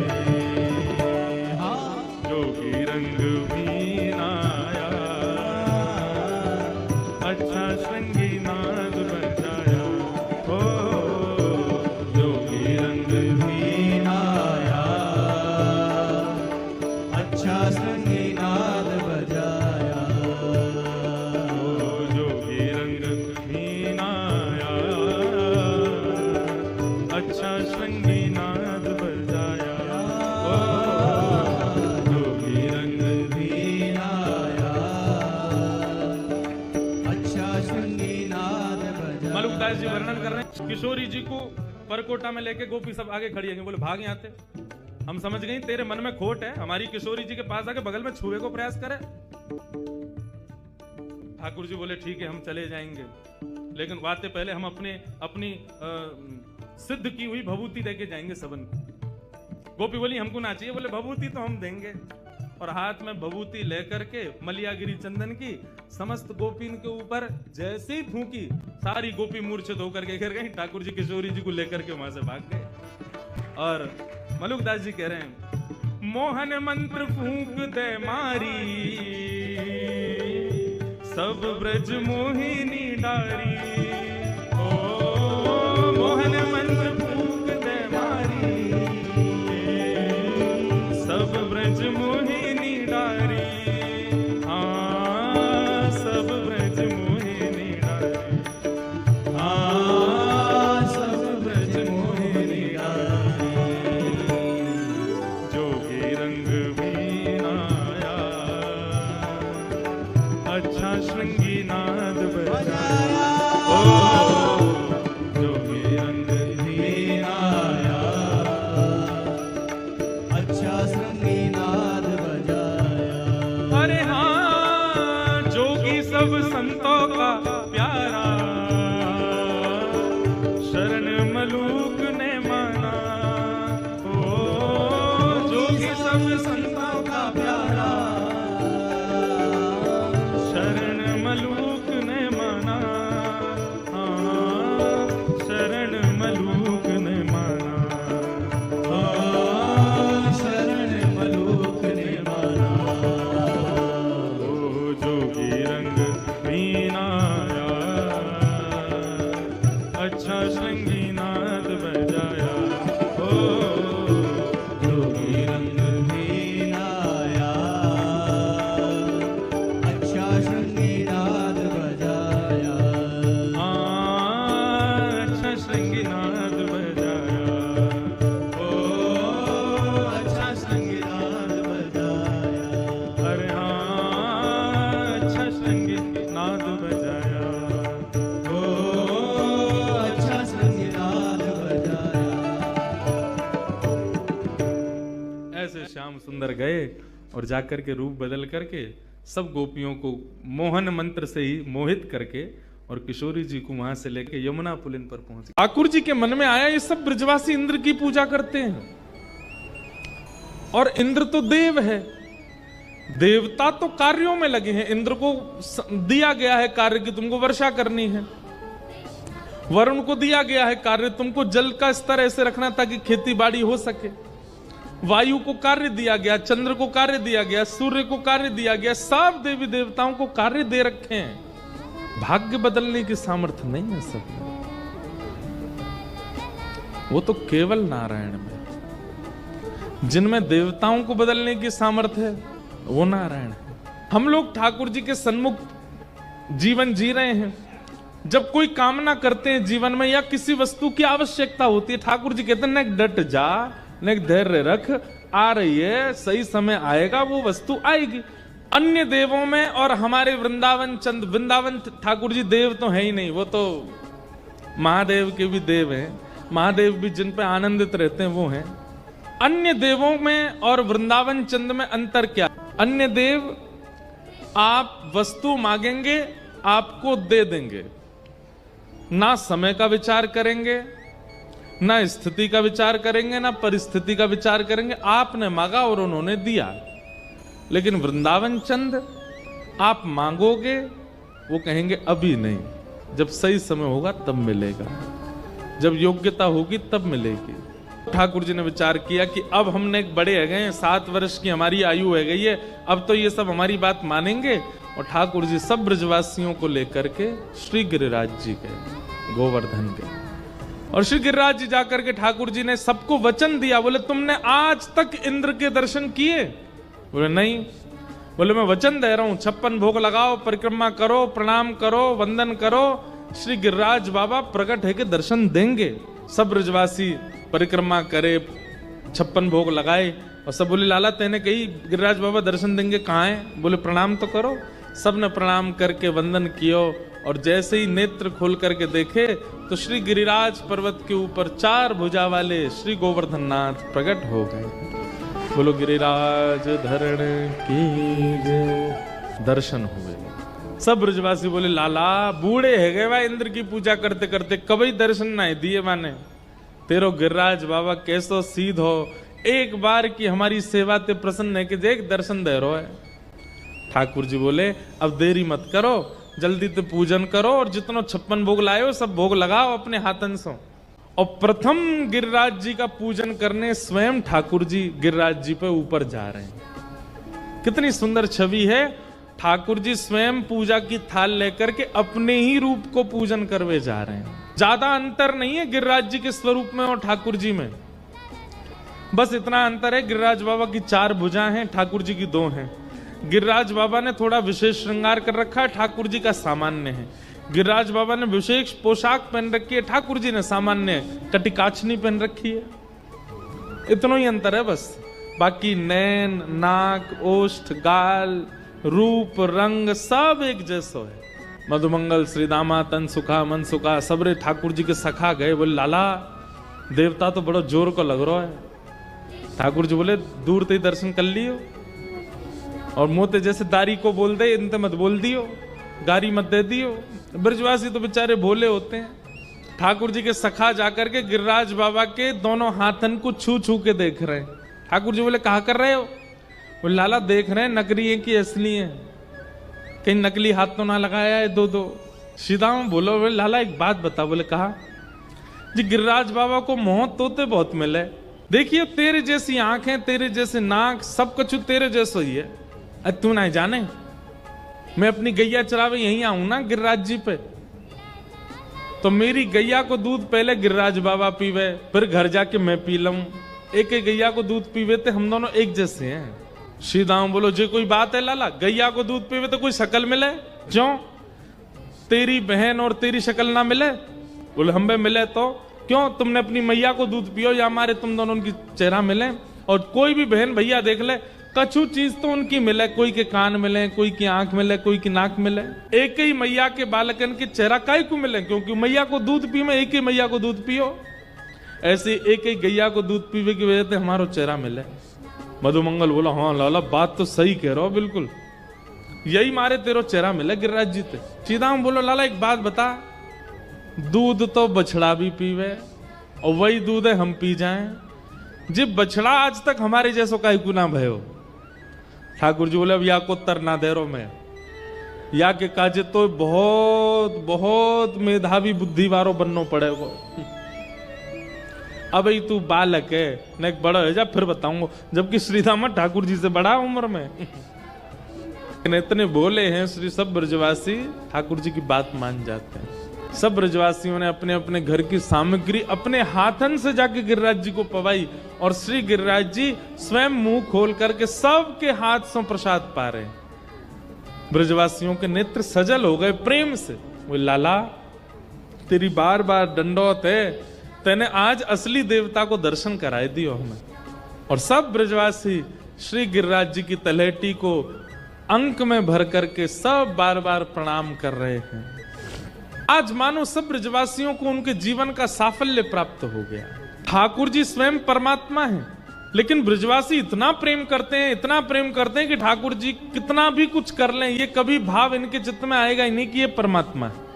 हाँ जोगी रंग मीनाया, अच्छा श्रृंगी नाद बजाया। ओ जोगी रंग मीनाया, अच्छा संगीनाद बजाया। ओ जोगी रंग मीनाया, अच्छा श्रृंगी नाद बजाया। ओ जोगी रंग मीनाया, अच्छा संगीनाद बजाया। मलुकदास जी वर्णन कर रहे हैं, किशोरी जी को परकोटा में लेके गोपी सब आगे खड़ी है। बोले भाग यहाँ से, हम समझ गए तेरे मन में खोट है, हमारी किशोरी जी के पास आके बगल में छुए को प्रयास करे। ठाकुर जी बोले ठीक है हम चले जाएंगे, लेकिन बात पहले हम अपनी सिद्ध की हुई भभूति लेके जाएंगे सबन को। गोपी बोली हमको ना चाहिए। बोले भभूति तो हम देंगे, और हाथ में भभूति लेकर के मलियागिरी चंदन की समस्त गोपीन के ऊपर जैसे ही फूंकी, सारी गोपी मूर्छित होकर के गिर गई। ठाकुर जी किशोरी जी को लेकर के वहां से भाग गए। और मलुकदास जी कह रहे हैं, मोहन मंत्र फूंक दे मारी, सब ब्रज मोहिनी डारी। ओ मोहन मंत्र फूंक दे मारी, सब ब्रज मोहिनी डारी। हाँ सब ब्रज मोहिनी डारी, हाँ सब ब्रज मोहिनी डारी। जोगी रंग बीनाया, अच्छा श्रृंगी नाद बजाया। ओ जोगी रंग बीनाया, अच्छा श्रृंगी नाद बजाया। अरे हाँ जोगी सब संतों का प्यारा, शरण मलूक ने माना। ओ जोगी सब संतों का प्यारा, शरण मलूक ने माना। हाँ शरण मलूक ने माना। हाँ शरण मलूक ने माना। ओ जोगी रंग बीनाया, अच्छा श्रृंगी नाद बजाया। ओ जोगी रंग बीनाया, अच्छा श्रृंगी नाद बजाया। हाँ अच्छा श्रृंगी नाद बजाया। ओ अच्छा श्रृंगी नाद बजाया। अरे हाँ अच्छा श्रृंगी नाद बजाया। ओ अच्छा श्रृंगी नाद बजाया। ऐसे श्याम सुंदर गए और जाकर के रूप बदल करके सब गोपियों को मोहन मंत्र से ही मोहित करके और किशोरी जी को वहां से लेके यमुना पुलिन पर पहुंच। ठाकुर जी के मन में आया ये सब ब्रजवासी इंद्र की पूजा करते हैं, और इंद्र तो देव है, देवता तो कार्यों में लगे हैं। इंद्र को दिया गया है कार्य कि तुमको वर्षा करनी है, वरुण को दिया गया है कार्य तुमको जल का स्तर ऐसे रखना ताकि खेती बाड़ी हो सके। वायु को कार्य दिया गया, चंद्र को कार्य दिया गया, सूर्य को कार्य दिया गया, सब देवी देवताओं को कार्य दे रखे हैं। भाग्य बदलने की सामर्थ्य नहीं है सब में, वो तो केवल नारायण में। जिनमें देवताओं को बदलने की सामर्थ्य है वो नारायण है। हम लोग ठाकुर जी के सन्मुख जीवन जी रहे हैं। जब कोई कामना करते हैं जीवन में या किसी वस्तु की आवश्यकता होती है, ठाकुर जी कहते हैं न डट जा, न धैर्य रख, आ रही है, सही समय आएगा, वो वस्तु आएगी। अन्य देवों में और हमारे वृंदावन ठाकुर जी देव तो है ही नहीं, वो तो महादेव के भी देव हैं। महादेव भी जिन पे आनंदित रहते हैं वो हैं। अन्य देवों में और वृंदावन चंद में अंतर क्या? अन्य देव आप वस्तु मांगेंगे आपको दे देंगे, ना समय का विचार करेंगे, ना स्थिति का विचार करेंगे, ना परिस्थिति का विचार करेंगे। आपने मांगा और उन्होंने दिया। लेकिन वृंदावन चंद आप मांगोगे, वो कहेंगे अभी नहीं, जब सही समय होगा तब मिलेगा, जब योग्यता होगी तब मिलेगी। ठाकुर जी ने विचार किया कि अब हमने बड़े हो गए हैं, 7 वर्ष की हमारी आयु हो गई है, अब तो ये सब हमारी बात मानेंगे। और ठाकुर जी सब ब्रजवासियों को लेकर के श्री गिरिराज जी गए, गोवर्धन गए। और श्री गिरिराज जी जाकर के ठाकुर जी ने सबको वचन दिया। बोले तुमने आज तक इंद्र के दर्शन किए? बोले नहीं। बोले मैं वचन दे रहा हूं, 56 भोग लगाओ, परिक्रमा करो, प्रणाम करो, वंदन करो, श्री गिरिराज बाबा प्रकट है के दर्शन देंगे। सब ब्रजवासी परिक्रमा करे, 56 भोग लगाए, और सब बोले लाला तेने कही गिरिराज बाबा दर्शन देंगे, कहाँ है? बोले प्रणाम तो करो। सबने प्रणाम करके वंदन कियो, और जैसे ही नेत्र खोल करके देखे तो श्री गिरिराज पर्वत के ऊपर 4 भुजा वाले श्री गोवर्धन नाथ प्रकट हो गए। बोलो गिरिराज धरण की जय। दर्शन हुए। सब ब्रजवासी बोले लाला बूढ़े है गए भाई, इंद्र की पूजा करते करते कभी दर्शन ना दिए माने। तेरो गिरिराज बाबा कैसो सीध हो, एक बार की हमारी सेवा ते प्रसन्न है कि देख दर्शन दे रो है। ठाकुर जी बोले अब देरी मत करो, जल्दी ते पूजन करो और जितना 56 भोग लाए हो सब भोग लगाओ अपने हाथन से। और प्रथम गिरिराज जी का पूजन करने स्वयं ठाकुर जी गिरिराज जी पे ऊपर जा रहे हैं। कितनी सुंदर छवि है, ठाकुर जी स्वयं पूजा की थाल लेकर के अपने ही रूप को पूजन करवे जा रहे हैं। ज्यादा अंतर नहीं है गिरिराज जी के स्वरूप में और ठाकुर जी में, बस इतना अंतर है गिरिराज बाबा की 4 भुजाएं हैं, ठाकुर जी की 2 हैं। गिरिराज बाबा ने थोड़ा विशेष श्रृंगार कर रखा है, ठाकुर जी का सामान्य है। गिरिराज बाबा ने विशेष पोशाक पहन रखी है, ठाकुर जी ने सामान्य कटिकाचनी पहन रखी है। इतना ही अंतर है बस, बाकी नैन, नाक, ओष्ठ, गाल, रूप, रंग सब एक जैसा है। मधुमंगल श्री दामा तन सुखा मन सुखा सबरे ठाकुर जी के सखा गए, बोले लाला देवता तो बड़ा जोर को लग रहा है। ठाकुर जी बोले दूर ते दर्शन कर लियो और मोते जैसे दारी को बोल दे इनते मत बोल दियो, गारी मत दे दियो। ब्रजवासी तो बेचारे भोले होते हैं। ठाकुर जी के सखा जाकर के गिरिराज बाबा के दोनों हाथन को छू छू के देख रहे हैं। ठाकुर जी बोले कहा कर रहे हो? बोले लाला देख रहे हैं नकली है कि असली है, कहीं नकली हाथ तो ना लगाया है 2-2। सीधा बोलो, बोले लाला एक बात बता। बोले कहा जी गिरिराज बाबा को मोह तोते बहुत मिले, देखिए तेरे जैसी आंखें, तेरे जैसे नाक, सब कुछ तेरे जैसा ही है। तू ना जाने मैं अपनी गैया चरावे यहीं आऊं ना गिरिराज जी पे, तो मेरी गैया को दूध पहले गिरिराज बाबा पीवे, फिर घर जाके मैं पी लूं। एक एक गैया को दूध पीवे तो हम दोनों एक जैसे हैं। सीधाऊं बोलो जे कोई बात है लाला, गैया को दूध पीवे तो कोई शक्ल मिले? क्यों तेरी बहन और तेरी शक्ल ना मिले? बोले हम भी मिले तो क्यों, तुमने अपनी मैया को दूध पियो या हमारे तुम दोनों उनकी चेहरा मिले। और कोई भी बहन भैया देख ले, कछु चीज तो उनकी मिले, कोई के कान मिले, कोई की आंख मिले, कोई की नाक मिले। एक ही मैया के बालकन के चेहरा काहे को मिले? क्योंकि मैया को दूध पी में एक ही मैया को दूध पियो। ऐसे एक ही गैया को दूध पीवे की वजह से हमारो चेहरा मिले। मधुमंगल बोला हाँ लाला बात तो सही कह रहे हो, बिल्कुल यही मारे तेरो चेहरा मिले गिरिराज जी ते। सीधा बोलो लाला एक बात बता, दूध तो बछड़ा भी पीवे और वही दूध है हम पी जाएं, जब बछड़ा आज तक हमारे जैसो का गुना भयो। ठाकुर जी बोले अब या को तर ना दे रो मैं, या के काजे तो बहुत बहुत मेधावी बुद्धि वारो बननो पड़ेगो। अब ही तू बालक है न, एक बड़ा हो जा फिर बताऊंगा। जबकि श्रीधाम ठाकुर जी से बड़ा उम्र में इतने बोले हैं श्री सब ब्रजवासी ठाकुर जी की बात मान जाते हैं। सब ब्रजवासियों ने अपने अपने घर की सामग्री अपने हाथन से जाके गिरिराज जी को पवाई और श्री गिरिराज जी स्वयं मुंह खोल करके सबके हाथ से प्रसाद पा रहे। ब्रजवासियों के नेत्र सजल हो गए प्रेम से। वो लाला तेरी बार बार दंडौत है, तेने आज असली देवता को दर्शन कराए दियो हमें। और सब ब्रजवासी श्री गिरिराज जी की तलहटी को अंक में भर करके सब बार बार प्रणाम कर रहे हैं। आज मानो सब ब्रजवासियों को उनके जीवन का साफल्य प्राप्त हो गया। ठाकुर जी स्वयं परमात्मा हैं, लेकिन ब्रजवासी इतना प्रेम करते हैं, इतना प्रेम करते हैं कि ठाकुर जी कितना भी कुछ कर लें, ये कभी भाव इनके चित्त में आएगा ही नहीं कि ये परमात्मा है।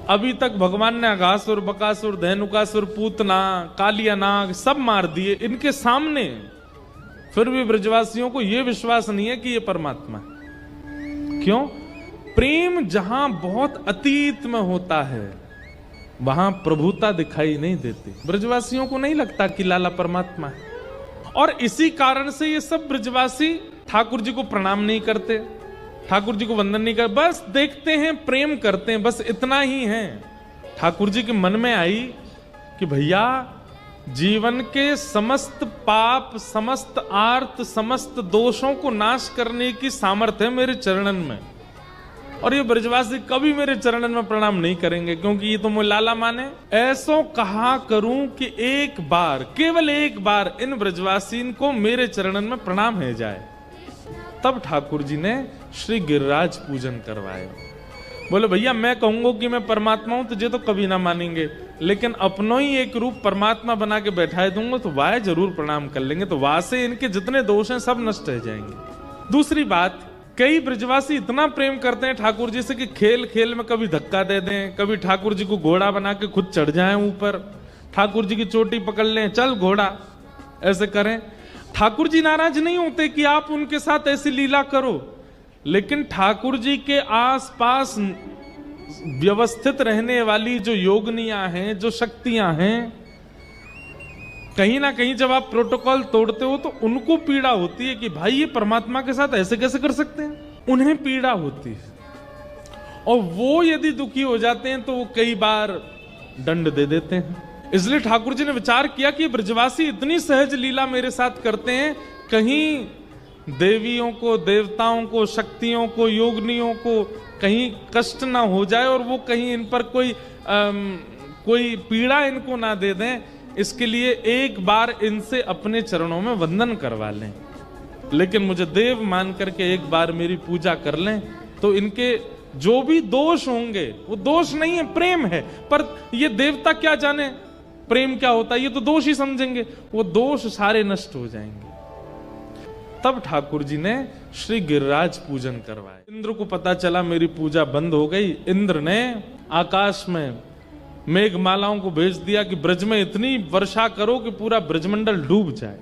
अभी तक भगवान ने अघासुर, बकासुर, धेनुकासुर, पूतना, कालिया नाग सब मार दिए इनके सामने, फिर भी ब्रजवासियों को यह विश्वास नहीं है कि ये परमात्मा है। क्यों? प्रेम जहां बहुत अतीत में होता है वहां प्रभुता दिखाई नहीं देती। ब्रजवासियों को नहीं लगता कि लाला परमात्मा है, और इसी कारण से ये सब ब्रजवासी ठाकुर जी को प्रणाम नहीं करते, ठाकुर जी को वंदन नहीं करते, बस देखते हैं, प्रेम करते हैं, बस इतना ही है। ठाकुर जी के मन में आई कि भैया जीवन के समस्त पाप, समस्त आर्त, समस्त दोषों को नाश करने की सामर्थ्य है मेरे चरणन में, और ये ब्रजवासी कभी मेरे चरणन में प्रणाम नहीं करेंगे क्योंकि ये तो मुझे लाला माने। ऐसो कहा करूं कि एक बार, केवल एक बार इन ब्रजवासी को मेरे चरणन में प्रणाम है जाए। तब ठाकुर जी ने श्री गिरिराज पूजन करवाए। बोले भैया मैं कहूंगा कि मैं परमात्मा हूं तो ये तो कभी ना मानेंगे, लेकिन अपनो ही एक रूप परमात्मा बना के बैठाए दूंगा तो वाह जरूर प्रणाम कर लेंगे, तो वाह से इनके जितने दोष हैं सब नष्ट हो जाएंगे। दूसरी बात, कई ब्रजवासी इतना प्रेम करते हैं ठाकुर जी से कि खेल खेल में कभी धक्का दे दें, कभी ठाकुर जी को घोड़ा बना के खुद चढ़ जाएं ऊपर, ठाकुर जी की चोटी पकड़ लें, चल घोड़ा, ऐसे करें। ठाकुर जी नाराज नहीं होते कि आप उनके साथ ऐसी लीला करो, लेकिन ठाकुर जी के आसपास व्यवस्थित रहने वाली जो योगनियां हैं, जो शक्तियां हैं, कहीं ना कहीं जब आप प्रोटोकॉल तोड़ते हो तो उनको पीड़ा होती है कि भाई ये परमात्मा के साथ ऐसे कैसे कर सकते हैं, उन्हें पीड़ा होती है। और वो यदि दुखी हो जाते हैं तो वो कई बार दंड दे देते हैं। इसलिए ठाकुर जी ने विचार किया कि ब्रजवासी इतनी सहज लीला मेरे साथ करते हैं, कहीं देवियों को, देवताओं को, शक्तियों को, योगनियों को कहीं कष्ट ना हो जाए और वो कहीं इन पर कोई पीड़ा इनको ना दे दें। इसके लिए एक बार इनसे अपने चरणों में वंदन करवा लें, लेकिन मुझे देव मान करके एक बार मेरी पूजा कर लें, तो इनके जो भी दोष होंगे, वो दोष नहीं है, प्रेम है। पर ये देवता क्या जाने प्रेम क्या होता है, ये तो दोष ही समझेंगे, वो दोष सारे नष्ट हो जाएंगे। तब ठाकुर जी ने श्री गिरिराज पूजन करवाए। इंद्र को पता चला मेरी पूजा बंद हो गई। इंद्र ने आकाश में मेघमालाओं को भेज दिया कि ब्रज में इतनी वर्षा करो कि पूरा ब्रजमंडल डूब जाए।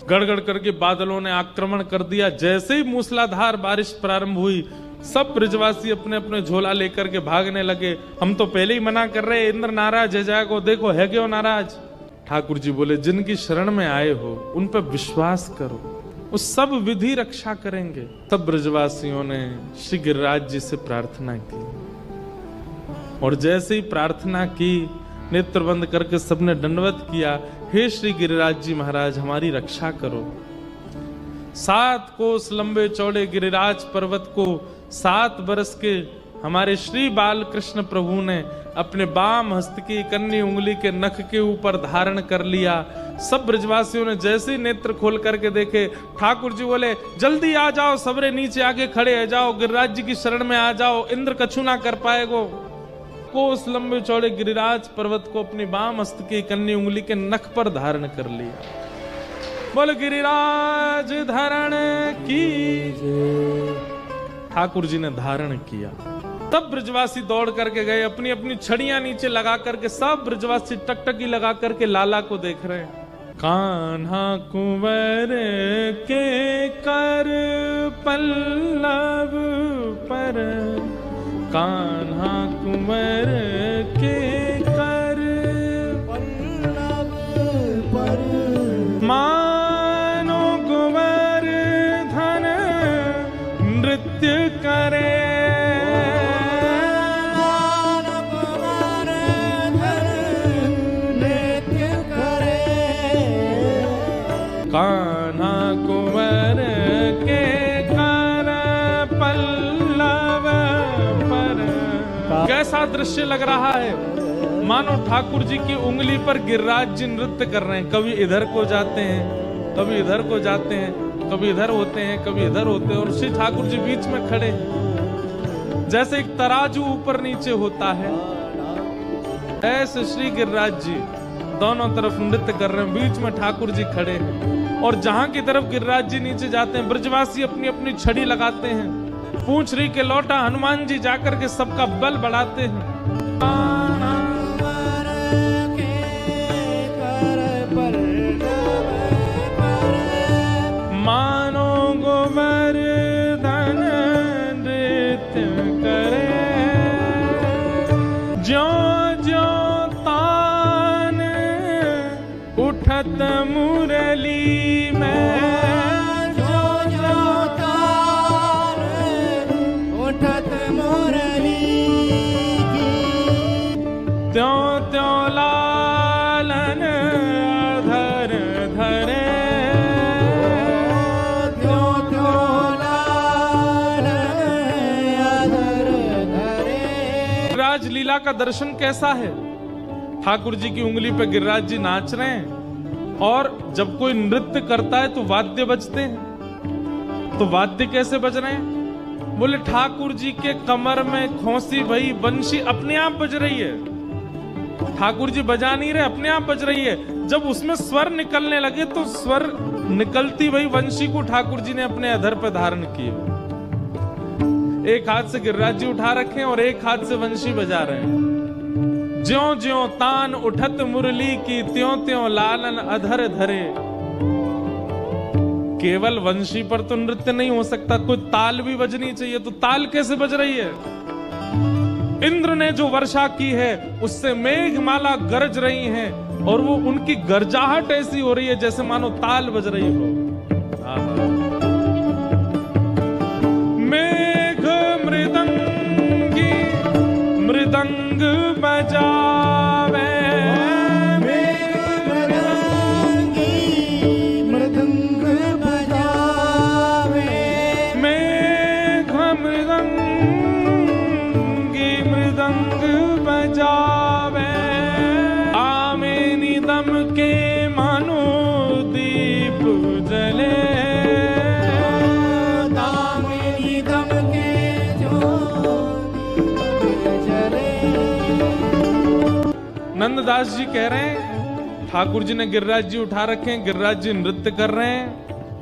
गड़गड़ करके बादलों ने आक्रमण कर दिया। जैसे ही मूसलाधार बारिश प्रारंभ हुई, सब ब्रजवासी अपने अपने झोला लेकर के भागने लगे। हम तो पहले ही मना कर रहे, इंद्र नाराज है, जाएगो, देखो है क्यों नाराज। ठाकुर जी बोले, जिनकी शरण में आए हो उन पर विश्वास करो, वो सब विधि रक्षा करेंगे। तब ब्रजवासियों ने श्री गिरिराज जी से प्रार्थना की, और जैसे ही प्रार्थना की, नेत्र बंद करके सबने दंडवत किया, हे श्री गिरिराज जी महाराज हमारी रक्षा करो। 7 कोस लंबे चौड़े गिरिराज पर्वत को 7 बरस के हमारे श्री बाल कृष्ण प्रभु ने अपने बाम हस्त की कन्नी उंगली के नख के ऊपर धारण कर लिया। सब ब्रजवासियों ने जैसे ही नेत्र खोल करके देखे, ठाकुर जी बोले, जल्दी आ जाओ, सबरे नीचे आके खड़े हो जाओ, गिरिराज जी की शरण में आ जाओ, इंद्र कछु ना कर पाएगो। कोस लंबे चौड़े गिरिराज पर्वत को अपनी बाम हस्त की कन्नी उंगली के नख पर धारण कर लिया। बोल गिरिराज धारण की। ठाकुर जी ने धारण किया। तब ब्रजवासी दौड़ करके गए, अपनी अपनी छड़ियां नीचे लगा करके, सब ब्रजवासी टकटकी लगा करके लाला को देख रहे हैं। कान्हा कुंवर के कर पल्लव पर, कान्हा कुंवर के कर पल्लव पर, मानो गोवर्धन नृत्य करे, कान्हा कुंवर के कर पल्लव पर। कैसा दृश्य लग रहा है, मानो ठाकुर जी की उंगली पर गिरिराज जी नृत्य कर रहे हैं। कभी इधर को जाते हैं, कभी इधर को जाते हैं, कभी इधर होते हैं, कभी इधर होते हैं, और श्री ठाकुर जी बीच में खड़े, जैसे एक तराजू ऊपर नीचे होता है, ऐसे श्री गिरिराज जी दोनों तरफ नृत्य कर रहे हैं, बीच में ठाकुर जी खड़े हैं। और जहां की तरफ गिरिराज जी नीचे जाते हैं, ब्रजवासी अपनी अपनी छड़ी लगाते हैं। पूंछ री के लौटा हनुमान जी जाकर के सबका बल बढ़ाते हैं। मानो गोवर्धन नृत्य करे, ज्यों ज्यों तान उठत मुरली में, ज्यों ज्यों तान उठत मुरली की, त्यों त्यों लालन अधर धरे, त्यों त्यों लालन अधर धरे। गिरिराज लीला का दर्शन कैसा है, ठाकुर जी की उंगली पे गिरिराज जी नाच रहे हैं, और जब कोई नृत्य करता है तो वाद्य बजते हैं। तो वाद्य कैसे बज रहे हैं, बोले ठाकुर जी के कमर में खोसी भई बंशी अपने आप बज रही है। ठाकुर जी बजा नहीं रहे, अपने आप बज रही है। जब उसमें स्वर निकलने लगे तो स्वर निकलती भई वंशी को ठाकुर जी ने अपने अधर पर धारण किए। एक हाथ से गिरिराज जी उठा रखे हैं और एक हाथ से वंशी बजा रहे हैं। ज्यों ज्यों तान उठत मुरली की, त्यों त्यों लालन अधर धरे। केवल वंशी पर तो नृत्य नहीं हो सकता, कोई ताल भी बजनी चाहिए। तो ताल कैसे बज रही है? इंद्र ने जो वर्षा की है उससे मेघमाला गरज रही हैं, और वो उनकी गरजाहट ऐसी हो रही है जैसे मानो ताल बज रही हो। मेघ मृदंगी मृदंग बजावे, मृदंग बजावे, मेघ मृदंगी मृदंग बजावे, आमेनी दम के मानो दीप जले, दामिनी दम के जो दीप जले। नंददास जी कह रहे हैं, ठाकुर जी ने गिरिराज जी उठा रखे हैं, गिरिराज जी नृत्य कर रहे हैं,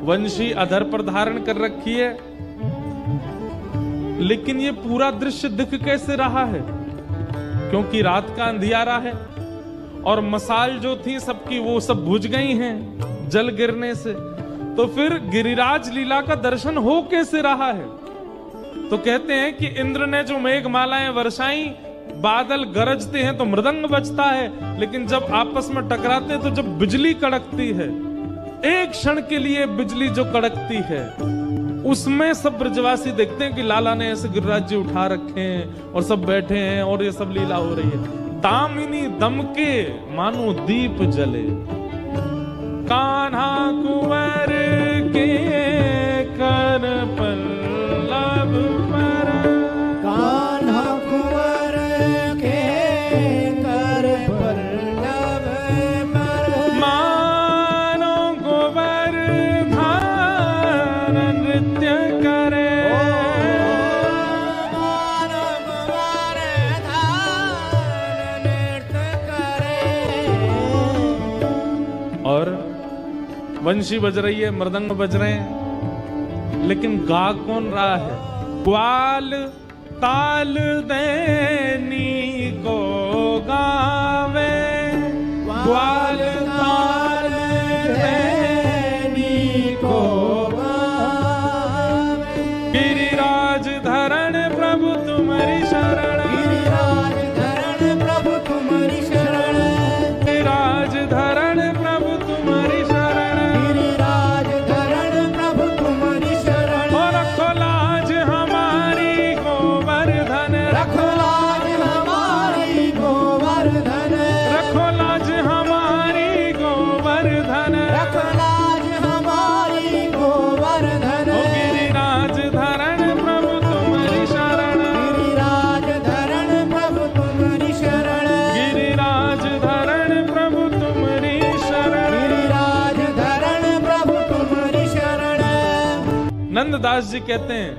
वंशी अधर पर धारण कर रखी है, लेकिन ये पूरा दृश्य दिख कैसे रहा है? क्योंकि रात का अंधियारा है और मसाल जो थी सबकी वो सब बुझ गई हैं जल गिरने से। तो फिर गिरिराज लीला का दर्शन हो कैसे रहा है? तो कहते हैं कि इंद्र ने जो मेघमालाएं वर्षाई, बादल गरजते हैं तो मृदंग बजता है, लेकिन जब आपस में टकराते हैं तो जब बिजली कड़कती है, एक क्षण के लिए बिजली जो कड़कती है, उसमें सब ब्रजवासी देखते हैं कि लाला ने ऐसे गिरिराज जी उठा रखे हैं और सब बैठे हैं और ये सब लीला हो रही है। दामिनी दम के मानो दीप जले, कान्हा कुंवर के कर पल्लव पर, कान्हा कुंवर के कर पल्लव पर, मानो गोवर्धन नृत्य करे, मानो गोवर्धन नृत्य करे। और वंशी बज रही है, मृदंग बज रहे हैं, लेकिन गा कौन रहा है? ग्वाल ताल देनी को गावे, ग्वाल ताल देनी को गावे, गिरिराज धरण प्रभु तुम्हारी शरण, गिरिराज धरण प्रभु तुम्हारी शरण, गिरिराज धरण प्रभु तुम्हारी शरण, गिरिराज धरण प्रभु तुम्हारी शरण। और रखो लाज हमारी गोवर्धन, रखो लाज हमारी गोवर्धन, रखो लाज हमारी गोवर्धन, रखो लाज हमारी गोवर्धन। ओ गिरिराज धरण प्रभु तुम्हारी शरण, गिरिराज धरण प्रभु तुम्हारी शरण, गिरिराज धरण प्रभु तुम्हारी शरण। गिरिराज धरण प्रभु तुम्हारी शरण। नंददास जी कहते हैं,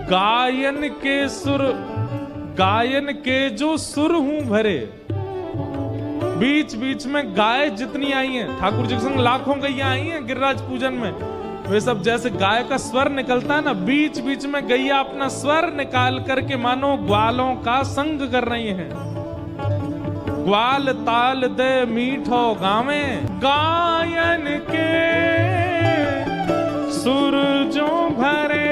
गायन के सुर, गायन के जो सुर हूं भरे, बीच बीच में गाय जितनी आई हैं, ठाकुर जी के संग लाखों गैया आई हैं गिरिराज पूजन में, वे सब जैसे गाय का स्वर निकलता है ना, बीच बीच में गैया अपना स्वर निकाल करके मानो ग्वालों का संग कर रही हैं। ग्वाल ताल दे मीठो गावे, गायन के सुर जो भरे,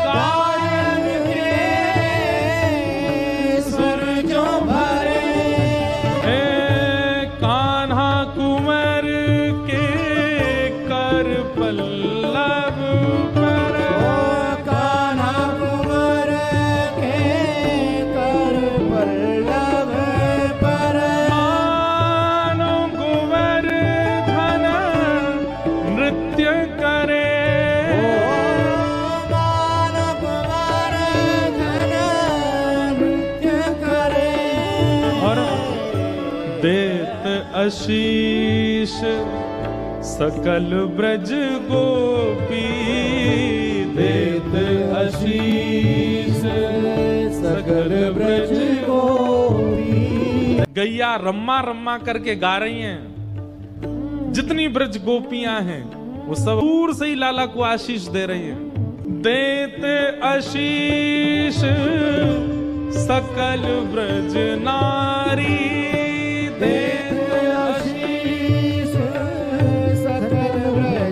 गायन के सुर जो भरे, हे कान्हा कुंवर के कर पल्लव पर, ओ कान्हा कुंवर के कर पल्लव पर, मानो गोवर्धन नृत्य करे, मानो गोवर्धन नृत्य करे। और देत आशीष सकल ब्रज गोपी, देत आशीष सकल ब्रज गोपी। गैया रम्मा रम्मा करके गा रही हैं, जितनी ब्रज गोपियां हैं वो सब दूर से ही लाला को आशीष दे रही हैं। देत आशीष सकल ब्रज नारी, देत आशीष सकल ब्रज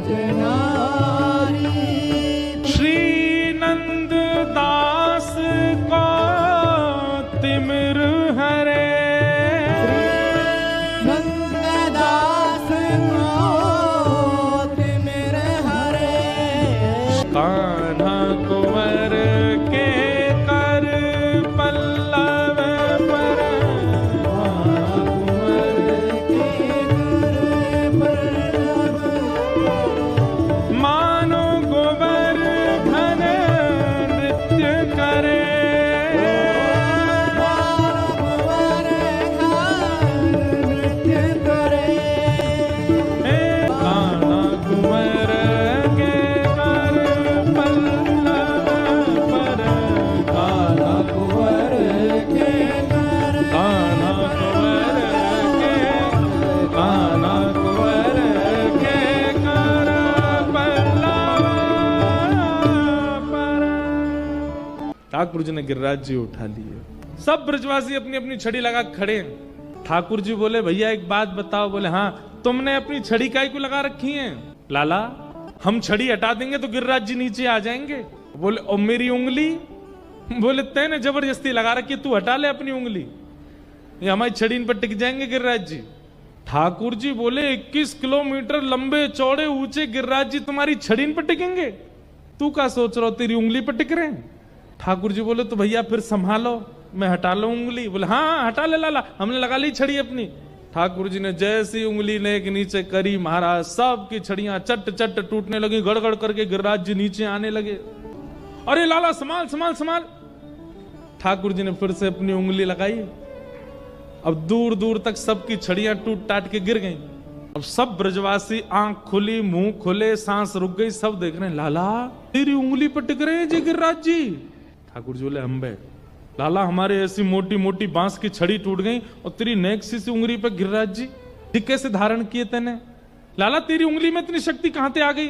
ठाकुर जी ने गिरिराज जी उठा लिए। सब ब्रजवासी अपनी अपनी छड़ी लगा खड़े हैं। ठाकुर जी बोले भैया एक बात बताओ। बोले हाँ, तुमने अपनी छड़ी काहे को लगा रखी है? लाला हम छड़ी हटा देंगे तो गिरिराज जी नीचे आ जाएंगे। बोले और मेरी उंगली? बोले तैने जबरदस्ती लगा रखी, तू हटा ले अपनी उंगली, ये हमारी छड़ी पर टिक जाएंगे गिरिराज जी। ठाकुर जी बोले 21 किलोमीटर लंबे चौड़े ऊंचे गिरिराज जी तुम्हारी छड़ी पर टिकेंगे? तू क्या सोच रहा हो, तेरी उंगली पर टिक रहे हैं? ठाकुर जी बोले तो भैया फिर संभालो, मैं हटा लो उंगली। बोले हाँ हटा ले लाला, हमने लगा ली छड़ी अपनी। ठाकुर जी ने जैसी उंगली ने के नीचे करी, महाराज सबकी छड़ियां चट चट टूटने लगी, गड़गड़ करके गिरिराज जी नीचे आने लगे। अरे लाला संभाल संभाल संभाल। ठाकुर जी ने फिर से अपनी उंगली लगाई। अब दूर दूर तक सबकी छड़ियां टूट टाट के गिर गईं। अब सब ब्रजवासी आंख खुली, मुंह खुले, सांस रुक गई, सब देख रहे हैं। लाला तेरी उंगली पर टिक रहे हैं जी गिरिराज जी। ठाकुर जी बोले हम बे लाला, हमारे ऐसी मोटी मोटी बांस की छड़ी टूट गई और तेरी नेक सी उंगली पर गिरिराज जी कैसे धारण किए तेने? लाला तेरी उंगली में इतनी शक्ति कहां से आ गई?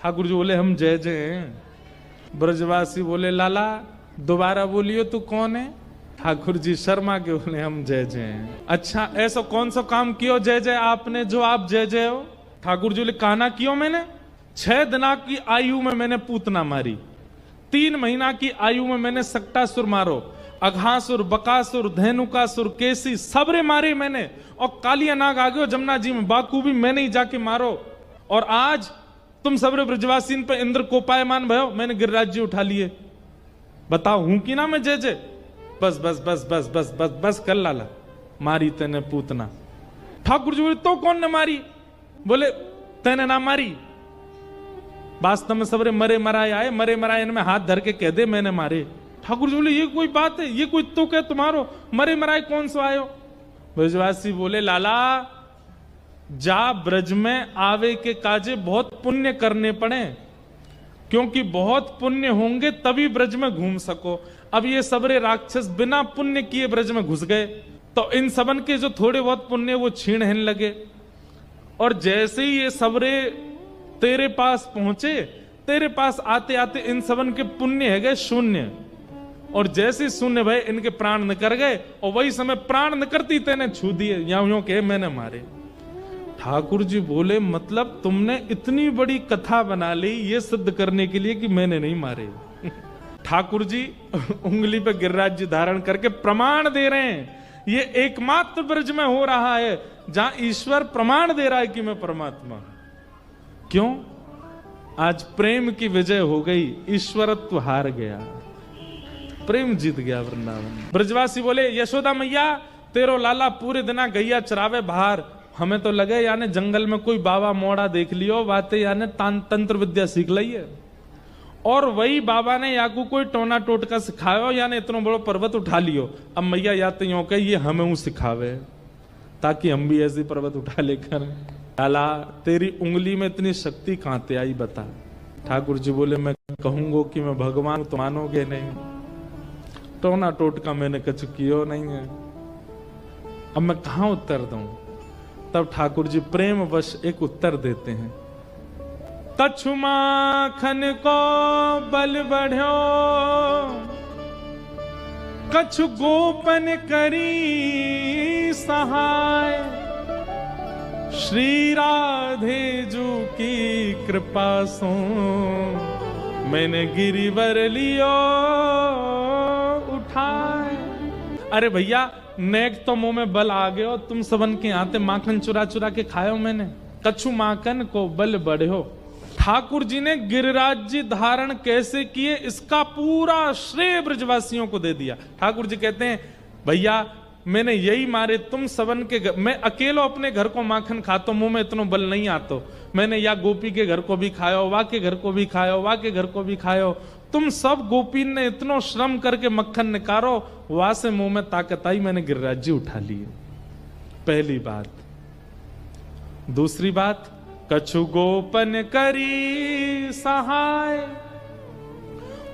ठाकुर जी बोले हम जय जय हैं। ब्रजवासी बोले लाला दोबारा बोलियो तू कौन है? ठाकुर जी शर्मा के बोले हम जय जय हैं। अच्छा ऐसा कौन सा काम कियो जय जय आपने जो आप जय जय हो? ठाकुर जी बोले काना कियो मैंने? 6 दिना की आयु में मैंने पूतना मारी, 3 महीना की आयु में मैंने सक्टासुर मारो, अघासुर, बकासुर, धेनुकासुर, केसी सबरे मारे मैंने, और कालिया नाग आ गयो जमुना जी में, बाकू भी मैंने ही जाके मारो। और आज तुम सबरे ब्रजवासी पे इंद्र कोपायमान भयो, मैंने गिरिराज जी उठा लिए। बताओ हूं कि ना मैं जय जय? बस बस बस बस बस बस बस कर लाला, मारी तेने पूतना। ठाकुर जी बोले तो कौन ने मारी? बोले तेने ना मारी, वास्तव में सबरे मरे मराए आए, मरे मराए इनमें हाथ धर के कह दे मैंने मारे। ठाकुर जी बोले ये कोई बात है, ये कोई तो क्या तुम्हारो मरे मराए कौन सो आयो? ब्रजवासी बोले लाला जा ब्रज में आवे के काजे बहुत पुण्य करने पड़े, क्योंकि बहुत पुण्य होंगे तभी ब्रज में घूम सको। अब ये सबरे राक्षस बिना पुण्य किए ब्रज में घुस गए, तो इन सबन के जो थोड़े बहुत पुण्य वो छीन हिन लगे। और जैसे ही ये सबरे तेरे पास पहुंचे, तेरे पास आते आते इन सबन के पुण्य है गए शून्य, और जैसे शून्य भय इनके प्राण निकर गए, और वही समय प्राण निकरती तेने छू दिए, यूं के मैंने मारे। ठाकुर जी बोले मतलब तुमने इतनी बड़ी कथा बना ली ये सिद्ध करने के लिए कि मैंने नहीं मारे। ठाकुर जी उंगली पे गिरिराज जी धारण करके प्रमाण दे रहे हैं, ये एकमात्र ब्रज में हो रहा है जहां ईश्वर प्रमाण दे रहा है कि मैं परमात्मा। क्यों? आज प्रेम की विजय हो गई, ईश्वरत्व हार गया, प्रेम जीत गया वृंदावन। ब्रजवासी बोले यशोदा मैया तेरो लाला पूरे दिना गैया चरावे बाहर, हमें तो लगे यानी जंगल में कोई बाबा मोड़ा देख लियो, बातें यानी तंत्र विद्या सीख ली है, और वही बाबा ने या को कोई टोना टोटका सिखायो, यानी इतना बड़ो पर्वत उठा लियो। अब मैया या तो यूं कही ये हमें वो सिखावे ताकि हम भी ऐसी पर्वत उठा लेकर। लाला तेरी उंगली में इतनी शक्ति कहां से आई बता? ठाकुर जी बोले मैं कहूंगा कि मैं भगवान तो मानोगे नहीं, टोना टोटका मैंने कुछ कियो नहीं है, अब मैं कहां उत्तर दूं? तब ठाकुर जी प्रेम वश एक उत्तर देते हैं। कछु माखन को बल बढ़्यो, कछु गोपन करी सहाय, श्री राधे जू की कृपा सो मैंने गिरिवर लियो उठाए। अरे भैया नेक तो मुंह में बल आ गयो, तुम सबन के आते माखन चुरा चुरा के खायो मैंने, कछु माखन को बल बढ़्यो। ठाकुर जी ने गिरिराज जी धारण कैसे किए इसका पूरा श्रेय ब्रजवासियों को दे दिया। ठाकुर जी कहते हैं भैया मैंने यही मारे तुम सबन के घर, मैं अकेलो अपने घर को माखन खातो, मुंह में इतना बल नहीं आतो, मैंने या गोपी के घर को भी खायो, वा के घर को भी खायो, वा के घर को भी खायो, तुम सब गोपी ने इतना श्रम करके मक्खन निकारो, वहां से मुंह में ताकत आई, मैंने गिरिराज जी उठा लिए। पहली बात। दूसरी बात, कछु गोपन करी सहाय,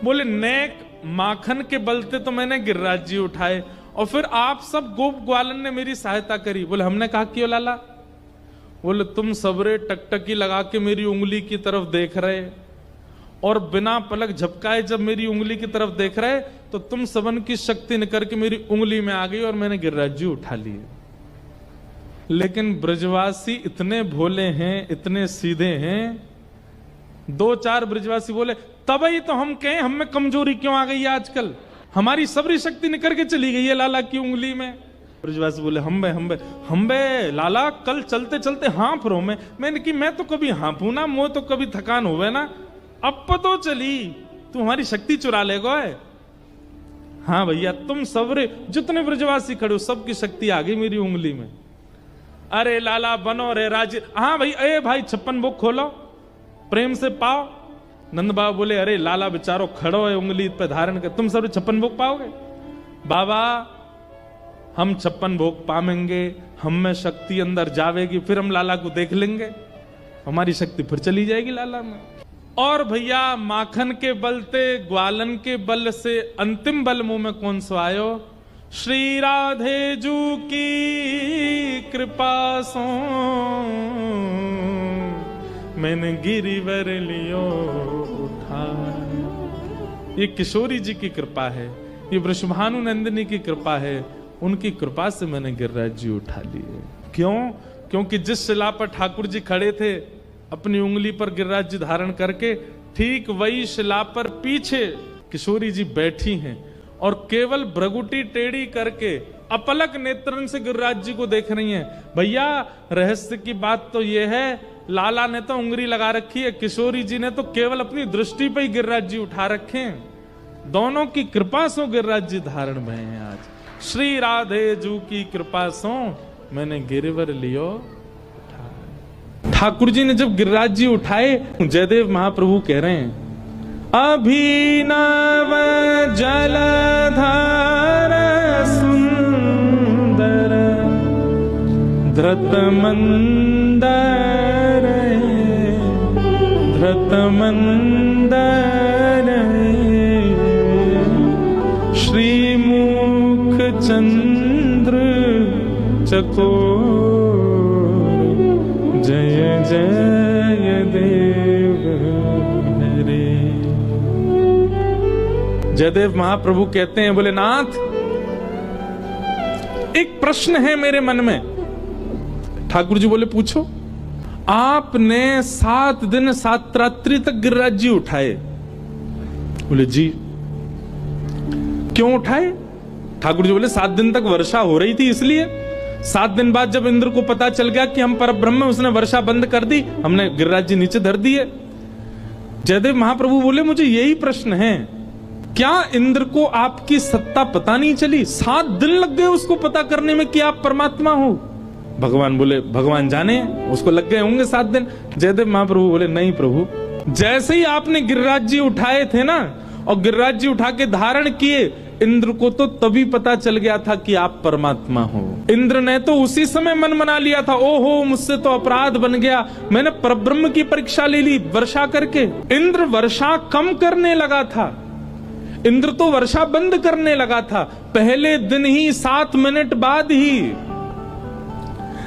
बोले नेक माखन के बलते तो मैंने गिरिराज जी उठाए, और फिर आप सब गोप ग्वालन ने मेरी सहायता करी। बोले हमने कहा क्यों लाला? बोले तुम सबरे टकटकी लगा के मेरी उंगली की तरफ देख रहे, और बिना पलक झपकाए जब मेरी उंगली की तरफ देख रहे तो तुम सबन की शक्ति निकल के मेरी उंगली में आ गई और मैंने गिरिराज जी उठा लिए। लेकिन ब्रजवासी इतने भोले हैं, इतने सीधे हैं। 2-4 ब्रजवासी बोले तभी तो हम कहें हम में कमजोरी क्यों आ गई है आजकल, हमारी सबरी शक्ति निकल के चली गई है लाला की उंगली में। ब्रजवासी बोले हम्बे लाला कल चलते चलते हाँफ रहो। मैंने कि मैं तो कभी हाँफू ना, मोह तो कभी थकान होवे ना, अब तो चली तू हमारी शक्ति चुरा लेगो है। हाँ भैया तुम सबरे जितने ब्रजवासी खड़े हो सबकी शक्ति आ गई मेरी उंगली में। अरे लाला बनो रे राज। हाँ भाई, अरे भाई 56 भोग खोलो प्रेम से पाओ। नंद बाबा बोले अरे लाला बेचारो खड़ो है उंगली पे धारण कर, तुम सब 56 भोग पाओगे? बाबा हम 56 भोग पाएंगे, हम में शक्ति अंदर जावेगी, फिर हम लाला को देख लेंगे, हमारी शक्ति फिर चली जाएगी लाला में। और भैया माखन के बल ते ग्वालन के बल से अंतिम बल मुंह में कौन सा आयो? श्री राधे जू की कृपा सो मैंने गिरिवर लियो उठा। ये किशोरी जी की कृपा है, ये वृषभानु नंदिनी की कृपा है, उनकी कृपा से मैंने गिरिराज जी उठा लिए। क्यों? क्योंकि जिस शिला पर ठाकुर जी खड़े थे अपनी उंगली पर गिरिराज जी धारण करके, ठीक वही शिला पर पीछे किशोरी जी बैठी हैं और केवल भ्रगुटी टेढ़ी करके अपलक नेत्रन से गिरिराज जी को देख रही हैं। भैया रहस्य की बात तो यह है, लाला ने तो उंगली लगा रखी है, किशोरी जी ने तो केवल अपनी दृष्टि पे ही गिरिराज जी उठा रखे हैं। दोनों की कृपा से गिरिराज जी धारण भये हैं आज। श्री राधे जू की कृपा सो मैंने गिरिवर लियो। ठाकुर जी ने जब गिरिराज जी उठाए, जयदेव महाप्रभु कह रहे हैं अभिनव जलधार सुंदर धृत मंदर श्रीमुख चंद्र चकोर जय जय देव हरे। जयदेव महाप्रभु कहते हैं, बोले नाथ एक प्रश्न है मेरे मन में। ठाकुर जी बोले पूछो। आपने 7 दिन 7 रात्रि तक गिरिराज जी उठाए। बोले जी। क्यों उठाए? ठाकुर जी बोले 7 दिन तक वर्षा हो रही थी इसलिए। 7 दिन बाद जब इंद्र को पता चल गया कि हम परब्रह्म हैं, उसने वर्षा बंद कर दी, हमने गिरिराज जी नीचे धर दिए। जयदेव महाप्रभु बोले मुझे यही प्रश्न है, क्या इंद्र को आपकी सत्ता पता नहीं चली? 7 दिन लग गए उसको पता करने में कि आप परमात्मा हो। भगवान बोले भगवान जाने, उसको लग गए होंगे 7 दिन। जयदेव महाप्रभु बोले नहीं प्रभु, जैसे ही आपने गिरिराज जी उठाए थे ना और गिरिराज जी उठा के धारण किए, इंद्र को तो तभी पता चल गया था कि आप परमात्मा हो। इंद्र ने तो उसी समय मन मना लिया था, ओहो मुझसे तो अपराध बन गया, मैंने परब्रह्म की परीक्षा ले ली वर्षा करके। इंद्र वर्षा कम करने लगा था, इंद्र तो वर्षा बंद करने लगा था पहले दिन ही, 7 मिनट बाद ही।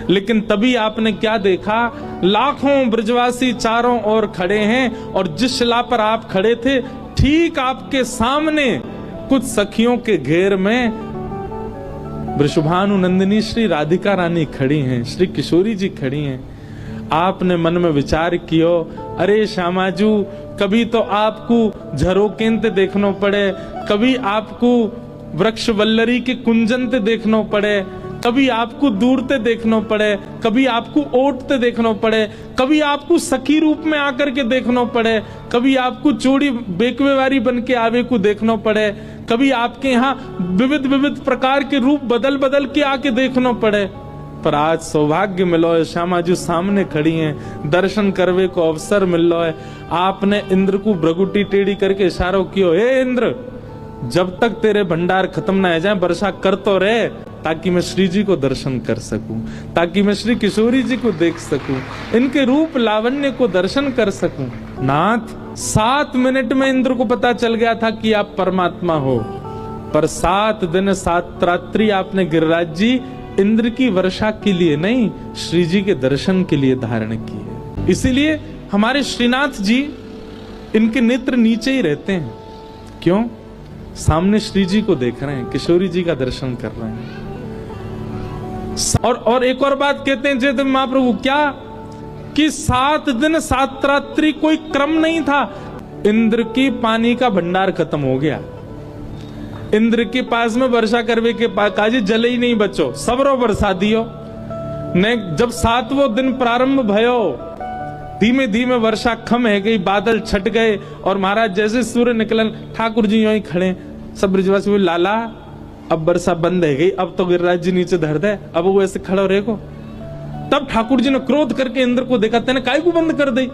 लेकिन तभी आपने क्या देखा, लाखों ब्रजवासी चारों ओर खड़े हैं और जिस शिला पर आप खड़े थे ठीक आपके सामने कुछ सखियों के घेर में वृषभानु नंदिनी श्री राधिका रानी खड़ी हैं, श्री किशोरी जी खड़ी हैं। आपने मन में विचार कियो, अरे श्यामाजू कभी तो आपको झरोकेंते देखनो पड़े, कभी आपको वृक्ष वल्लरी के कुंजनते देखनो पड़े, कभी आपको दूरते देखनो पड़े, कभी आपको ओटते देखनो पड़े, कभी आपको सखी रूप में आकर के देखनो पड़े, कभी आपको चोड़ी बेकवेवारी बन के आवे को देखनो पड़े, कभी आपके यहाँ विविध विविध प्रकार के रूप बदल बदल के आके देखनो पड़े। पर आज सौभाग्य मिलो है, श्यामा जी सामने खड़ी हैं, दर्शन करवे को अवसर मिल रहा है। आपने इंद्र को भ्रगुटी टेढ़ी करके इशारों कियो, हे इंद्र जब तक तेरे भंडार खत्म ना हो जाए वर्षा कर तो रहे, ताकि मैं श्री जी को दर्शन कर सकूं, ताकि मैं श्री किशोरी जी को देख सकूं, इनके रूप लावण्य को दर्शन कर सकूं। नाथ 7 मिनट में इंद्र को पता चल गया था कि आप परमात्मा हो, पर 7 दिन 7 रात्रि आपने गिरिराज जी इंद्र की वर्षा के लिए नहीं, श्री जी के दर्शन के लिए धारण किए। इसीलिए हमारे श्रीनाथ जी इनके नेत्र नीचे ही रहते हैं। क्यों? सामने श्री जी को देख रहे हैं, किशोरी जी का दर्शन कर रहे हैं। और एक और बात कहते हैं चैतन्य महाप्रभु, क्या कि 7 दिन 7 रात्रि कोई क्रम नहीं था। इंद्र की पानी का भंडार खत्म हो गया। इंद्र के पास में वर्षा करवे के पास काजी जले ही नहीं बचो, सबरो बरसा दियो ने। जब 7वां दिन प्रारंभ भयो, धीमे धीमे वर्षा खम है गई, बादल छट गए और महाराज जैसे सूर्य निकलन, ठाकुर जी यूं ही खड़े। सब ब्रजवासी बोले, लाला अब वर्षा बंद है गई, अब तो गिरिराज जी नीचे धर दे, अब वो ऐसे खड़ा रहेगा। तब ठाकुर जी ने क्रोध करके इंद्र को देखा, तेने काय को बंद कर दी?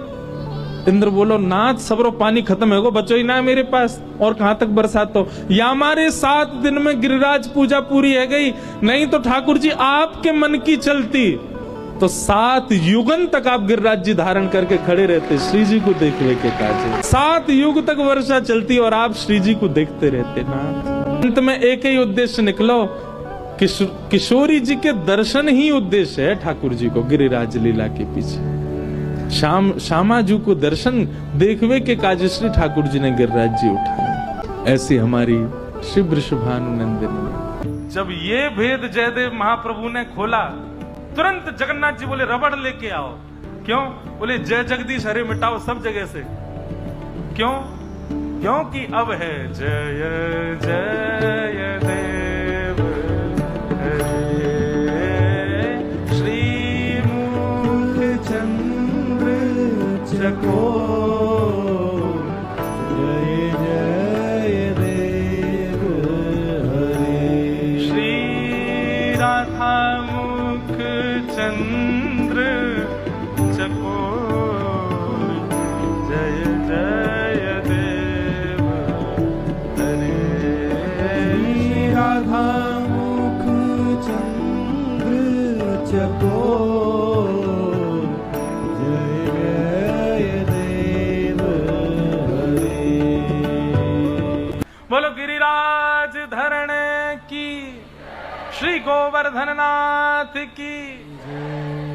इंद्र बोलो, नाथ सबरो पानी खत्म है, बचो ही ना मेरे पास, और कहां तक बरसात हो। या हमारे 7 दिन में गिरिराज पूजा पूरी है गई, नहीं तो ठाकुर जी आपके मन की चलती तो 7 युगन तक आप गिरिराज जी धारण करके खड़े रहते, श्री जी को देखने के काजे। 7 युग तक वर्षा चलती और आप श्री जी को देखते रहते ना। अंत में एक ही उद्देश्य निकलो, किशोरी जी के दर्शन ही उद्देश्य है ठाकुर जी को गिरिराज लीला के पीछे। श्यामा जी को दर्शन देखवे के काज श्री ठाकुर जी ने गिरिराज जी उठाए। ऐसी हमारी श्री वृषभानुनंदिनी। जब ये भेद जयदेव महाप्रभु ने खोला, तुरंत जगन्नाथ जी बोले रबड़ लेके आओ। क्यों? बोले जय जगदीश हरे मिटाओ सब जगह से। क्यों? क्योंकि अब है जय जय देव श्री मुख चंद्र चकोर, जय जय देव हरे। श्री राधा मुख चंद्र चकोर, जय जय देव हरे। श्री राधा मुख चंद्र चकोर, जय जय देव हरे। बोलो गिरिराज धरण की, श्री गोवर्धन नाथ की,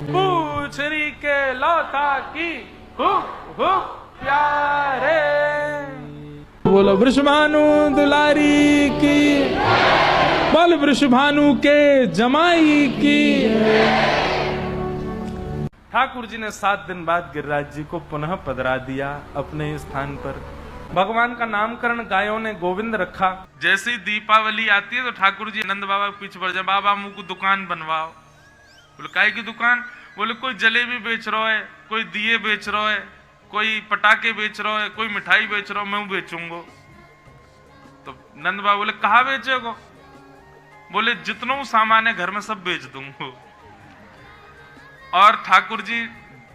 पूछरी के लौता की, प्यारे। बोलो वृषभानु दुलारी की, बोल वृषभानु के जमाई की। ठाकुर जी ने 7 दिन बाद गिरिराज जी को पुनः पधरा दिया अपने स्थान पर। भगवान का नामकरण गायों ने गोविंद रखा। जैसे ही दीपावली आती है तो ठाकुर जी नंद बाबा के पीछे पड़ जाए, बाबा मुंह को दुकान बनवाओ। बोले काय की दुकान? बोले कोई जलेबी बेच रहा है, कोई दिए बेच रहा है, कोई पटाखे बेच रहा है, कोई मिठाई बेच रहा है, मैं बेचूंगा। तो नंद बाबा बोले कहाँ बेचेगो? बोले जितना सामान है घर में सब बेच दूंगा। और ठाकुर जी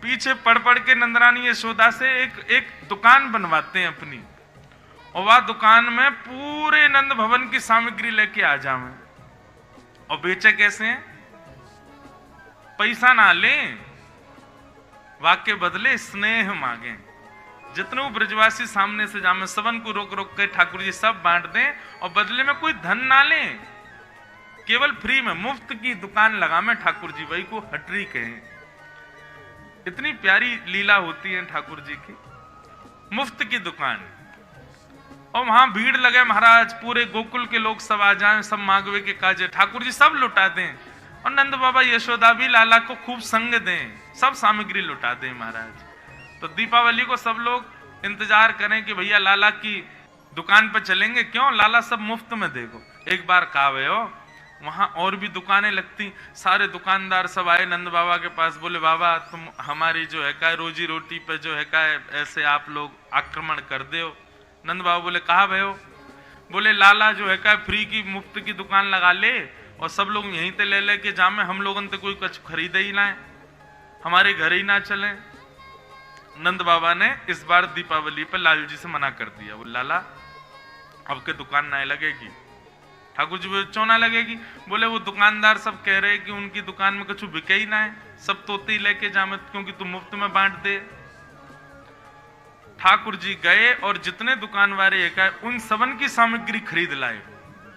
पीछे पड़ पड़ के नंदरानी यशोदा से एक दुकान बनवाते हैं अपनी, और वह दुकान में पूरे नंद भवन की सामग्री लेके आ जावे। और बेचे कैसे हैं? पैसा ना लें, वाक्य बदले स्नेह मांगे। जितने ब्रजवासी सामने से जामे सबन को रोक रोक के ठाकुर जी सब बांट दें, और बदले में कोई धन ना लें, केवल फ्री में मुफ्त की दुकान लगा में ठाकुर जी, वही को हटरी कहें। इतनी प्यारी लीला होती है ठाकुर जी की, मुफ्त की दुकान। और वहां भीड़ लगे महाराज, पूरे गोकुल के लोग सब आ जाएं, सब मांगवे के काजे ठाकुर जी सब लुटा दें, और नंद बाबा यशोदा भी लाला को खूब संग दें, सब सामग्री लुटा दें महाराज। तो दीपावली को सब लोग इंतजार करें कि भैया लाला की दुकान पर चलेंगे। क्यों? लाला सब मुफ्त में देखो। एक बार कावे हो, वहां और भी दुकानें लगती, सारे दुकानदार सब आए नंद बाबा के पास, बोले बाबा तुम हमारी जो है का रोजी रोटी पे जो है का ऐसे आप लोग आक्रमण कर दे हो। नंद बाबा बोले कहा भयो? बोले लाला जो है का फ्री की मुफ्त की दुकान लगा ले, और सब लोग यहीं ते ले लेके जामे, हम लोगों तो कोई कुछ खरीदे ही ना है, हमारे घर ही ना चले। नंद बाबा ने इस बार दीपावली पर लाल जी से मना कर दिया, बोले लाला अब के दुकान ना लगेगी। ठाकुर जी क्यों ना लगेगी? बोले वो दुकानदार सब कह रहे कि उनकी दुकान में कुछ बिके ही ना है, सब तोते ही लेके जामे, क्योंकि तुम मुफ्त में बांट दे। ठाकुर जी गए और जितने दुकान वाले एक आए उन सबन की सामग्री खरीद लाए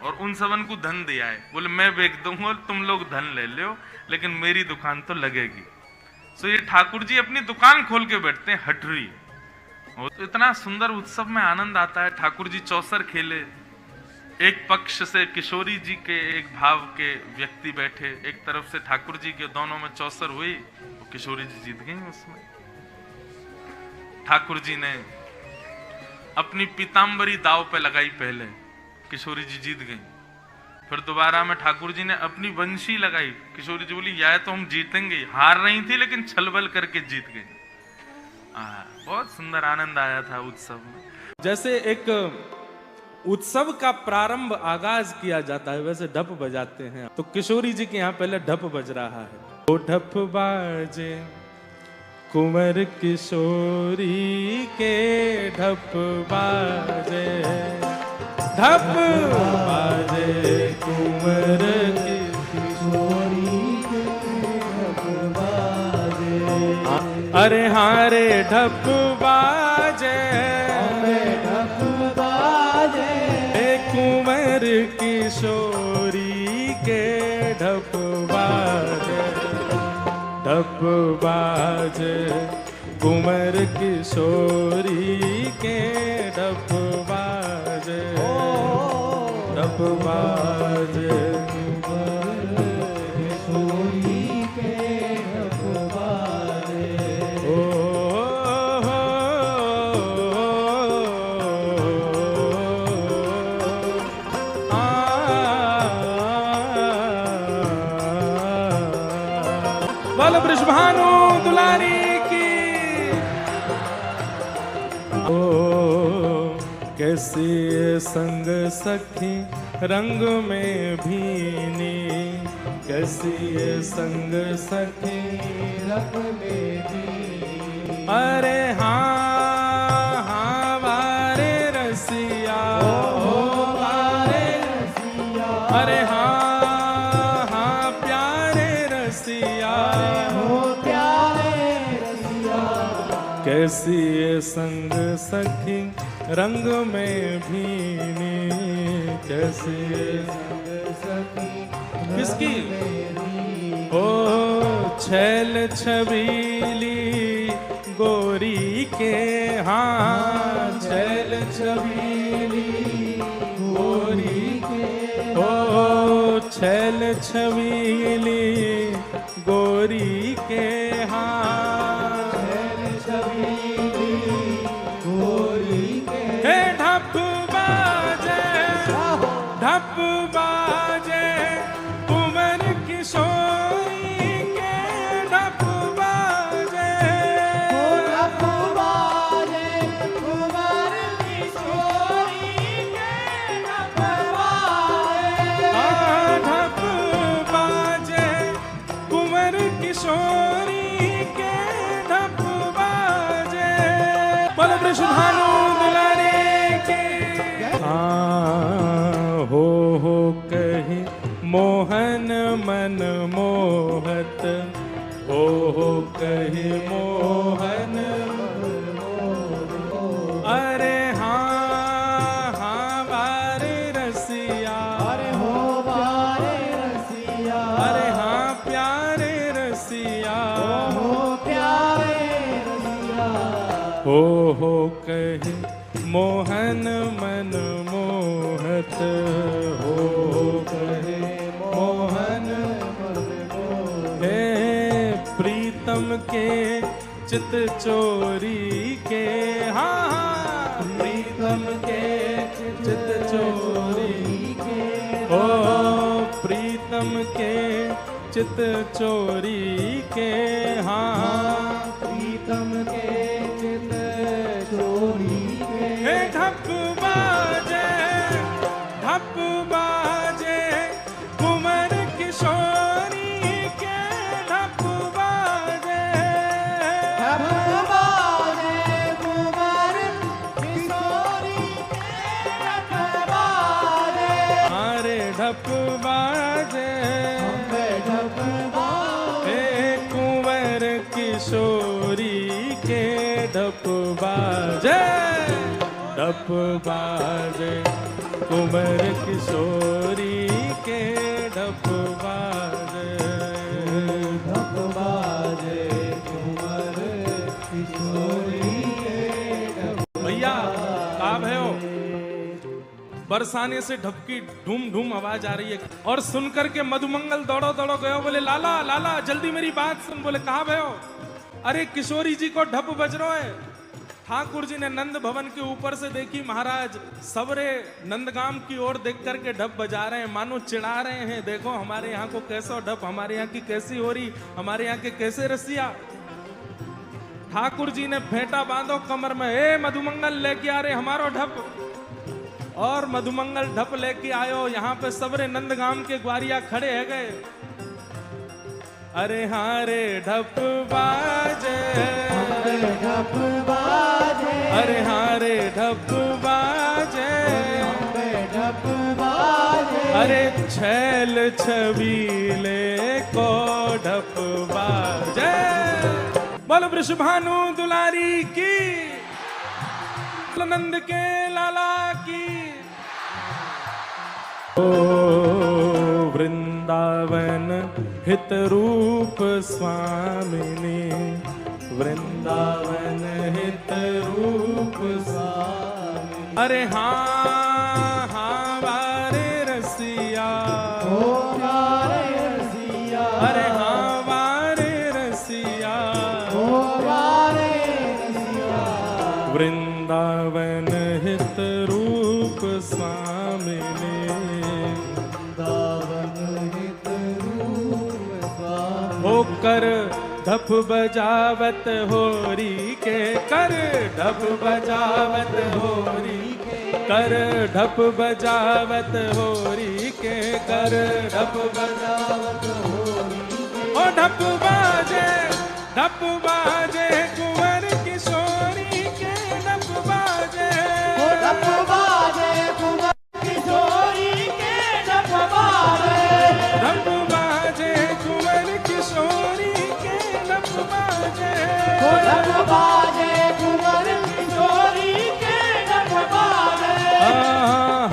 और उन सबन को धन दिया है। बोले मैं बेच दूंगा, तुम लोग धन ले लो, लेकिन मेरी दुकान तो लगेगी। सो ये ठाकुर जी अपनी दुकान खोल के बैठते हैं हटरी, वो तो इतना सुंदर उत्सव में आनंद आता है। ठाकुर जी चौसर खेले, एक पक्ष से किशोरी जी के एक भाव के व्यक्ति बैठे, एक तरफ से ठाकुर जी के, दोनों में चौसर हुई, तो किशोरी जी जीत गई उसमें। ठाकुर जी ने अपनी पीतांबरी दाव पे लगाई पहले, किशोरी जी जीत गई। फिर दोबारा में ठाकुर जी ने अपनी बंशी लगाई, किशोरी जी बोली या तो हम जीतेंगे, हार रही थी लेकिन छलबल करके जीत गई। बहुत सुंदर आनंद आया था उत्सव में। जैसे एक उत्सव का प्रारंभ आगाज किया जाता है वैसे ढप बजाते हैं, तो किशोरी जी के यहाँ पहले ढप बज रहा है। वो ढप बाजे कुंवर किशोरी के, ढप बाजे, ढप बाजे कुंवर किशोरी के, ढप बाजे। अरे हाँ रे ढप बाजे, ढप बाजे कुंवर किशोरी के, ढप बाजे, ढप बाजे कुंवर किशोरी के, ढप बाजे, ढप बाजे किशोरी के, ढप बाजे। बोलो बृषभानु दुलारी की। ओ कैसी संग सखी रंग में भीनी, कैसी संग सखी रंग में भीनी। अरे हाँ हाँ वारे रसिया, वारे रसिया। अरे हाँ हाँ प्यारे रसिया, हो प्यारे रसिया। कैसी संग सखी रंग में भीनी, कैसी संग सखी किसकी? ओ छैल छबीली गोरी के, हाँ छैल छबीली गोरी के। ओ छैल छबीली गोरी के, हाँ छैल छबीली गोरी के। हे ढप बाजे, ढप बाजे कुंवर किशोरी के, ढप बाजे, ढप बाजे कुंवर किशोरी के, ढप बाजे। ढप बाजे कुंवर किशोरी के, ढप बाजे। बोलो बृषभानु दुलारी की। हो कही मोहन मन मोहत, हो कही मोहन मन मोहत। अरे हाँ हाँ वारे रसिया, अरे हो वारे रसिया। अरे हाँ प्यारे रसिया, हो प्यारे रसिया। हो कही मोहन मन मोहत, हो कहे मोहन मन मोहत। हे प्रीतम के चित चोरी के, हाँ प्रीतम के चित चोरी के। ओ प्रीतम के चित चोरी के, हाँ प्रीतम के चित चोरी के। हे ढप बाजे, ढप बाजे कुंवर किशोरी के, ढप बाजे, ढप बाजे कुंवर किशोरी के, ढप बाजे। अरे ढप बाजे, ढप बाजे कुंवर किशोरी के, ढप बाजे, ढप बाजे कुंवर किशोरी के, ढप बाजे, ढप बाजे कुंवर किशोरी के, ढप बरसाने से ढप की ढूम ढूम आवाज आ रही है और सुनकर के मधुमंगल दौड़ो दौड़ो गयो, बोले लाला लाला जल्दी मेरी बात सुन। बोले कहाँ भयो? अरे किशोरी जी को ढप बज रहा है। ठाकुर जी ने नंद भवन के ऊपर से देखी, महाराज सबरे नंदगाम की ओर देख करके ढप बजा रहे हैं, मानो चिढ़ा रहे हैं, देखो हमारे यहाँ को कैसा ढप, हमारे यहाँ की कैसी हो रही, हमारे यहाँ के कैसे रसिया। ठाकुर जी ने फेंटा बांधो कमर में, ए मधुमंगल लेके आ रहे हमारो ढप। और मधुमंगल ढप लेके आयो। यहाँ पे सबरे नंदगाम के ग्वारिया खड़े है गए। अरे हाँ रे ढप बाजे, ढप बाजे, अरे हाँ रे ढप बाजे, ढप बाजे, अरे छैल छबीले को ढप बाजे। बोल वृषभानु दुलारी की, नंद के लाला की। ओ वृंदावन हित रूप स्वामिनी, वृंदावन हित रूप स्वामिनी। अरे हाँ हाँ वारे रसिया, ओ वारे रसिया, अरे हाँ वारे रसिया, ओ वारे रसिया। वृंदावन हित रूप स्वामिनी, होकर ढप बजावत होरी के कर, ढप बजावत होरी के कर, ढप बजावत होरी के कर, ढप बजावत होरी के। ओ ढप बाजे कुंवर किशोरी के, ढप बाजे, ओ ढप बाजे कुंवर किशोरी के, ढप बाजे, ढप बाजे कुंवर किशोरी के, ढप बाजे, ओ ढप बाजे कुंवर किशोरी के, ढप बाजे।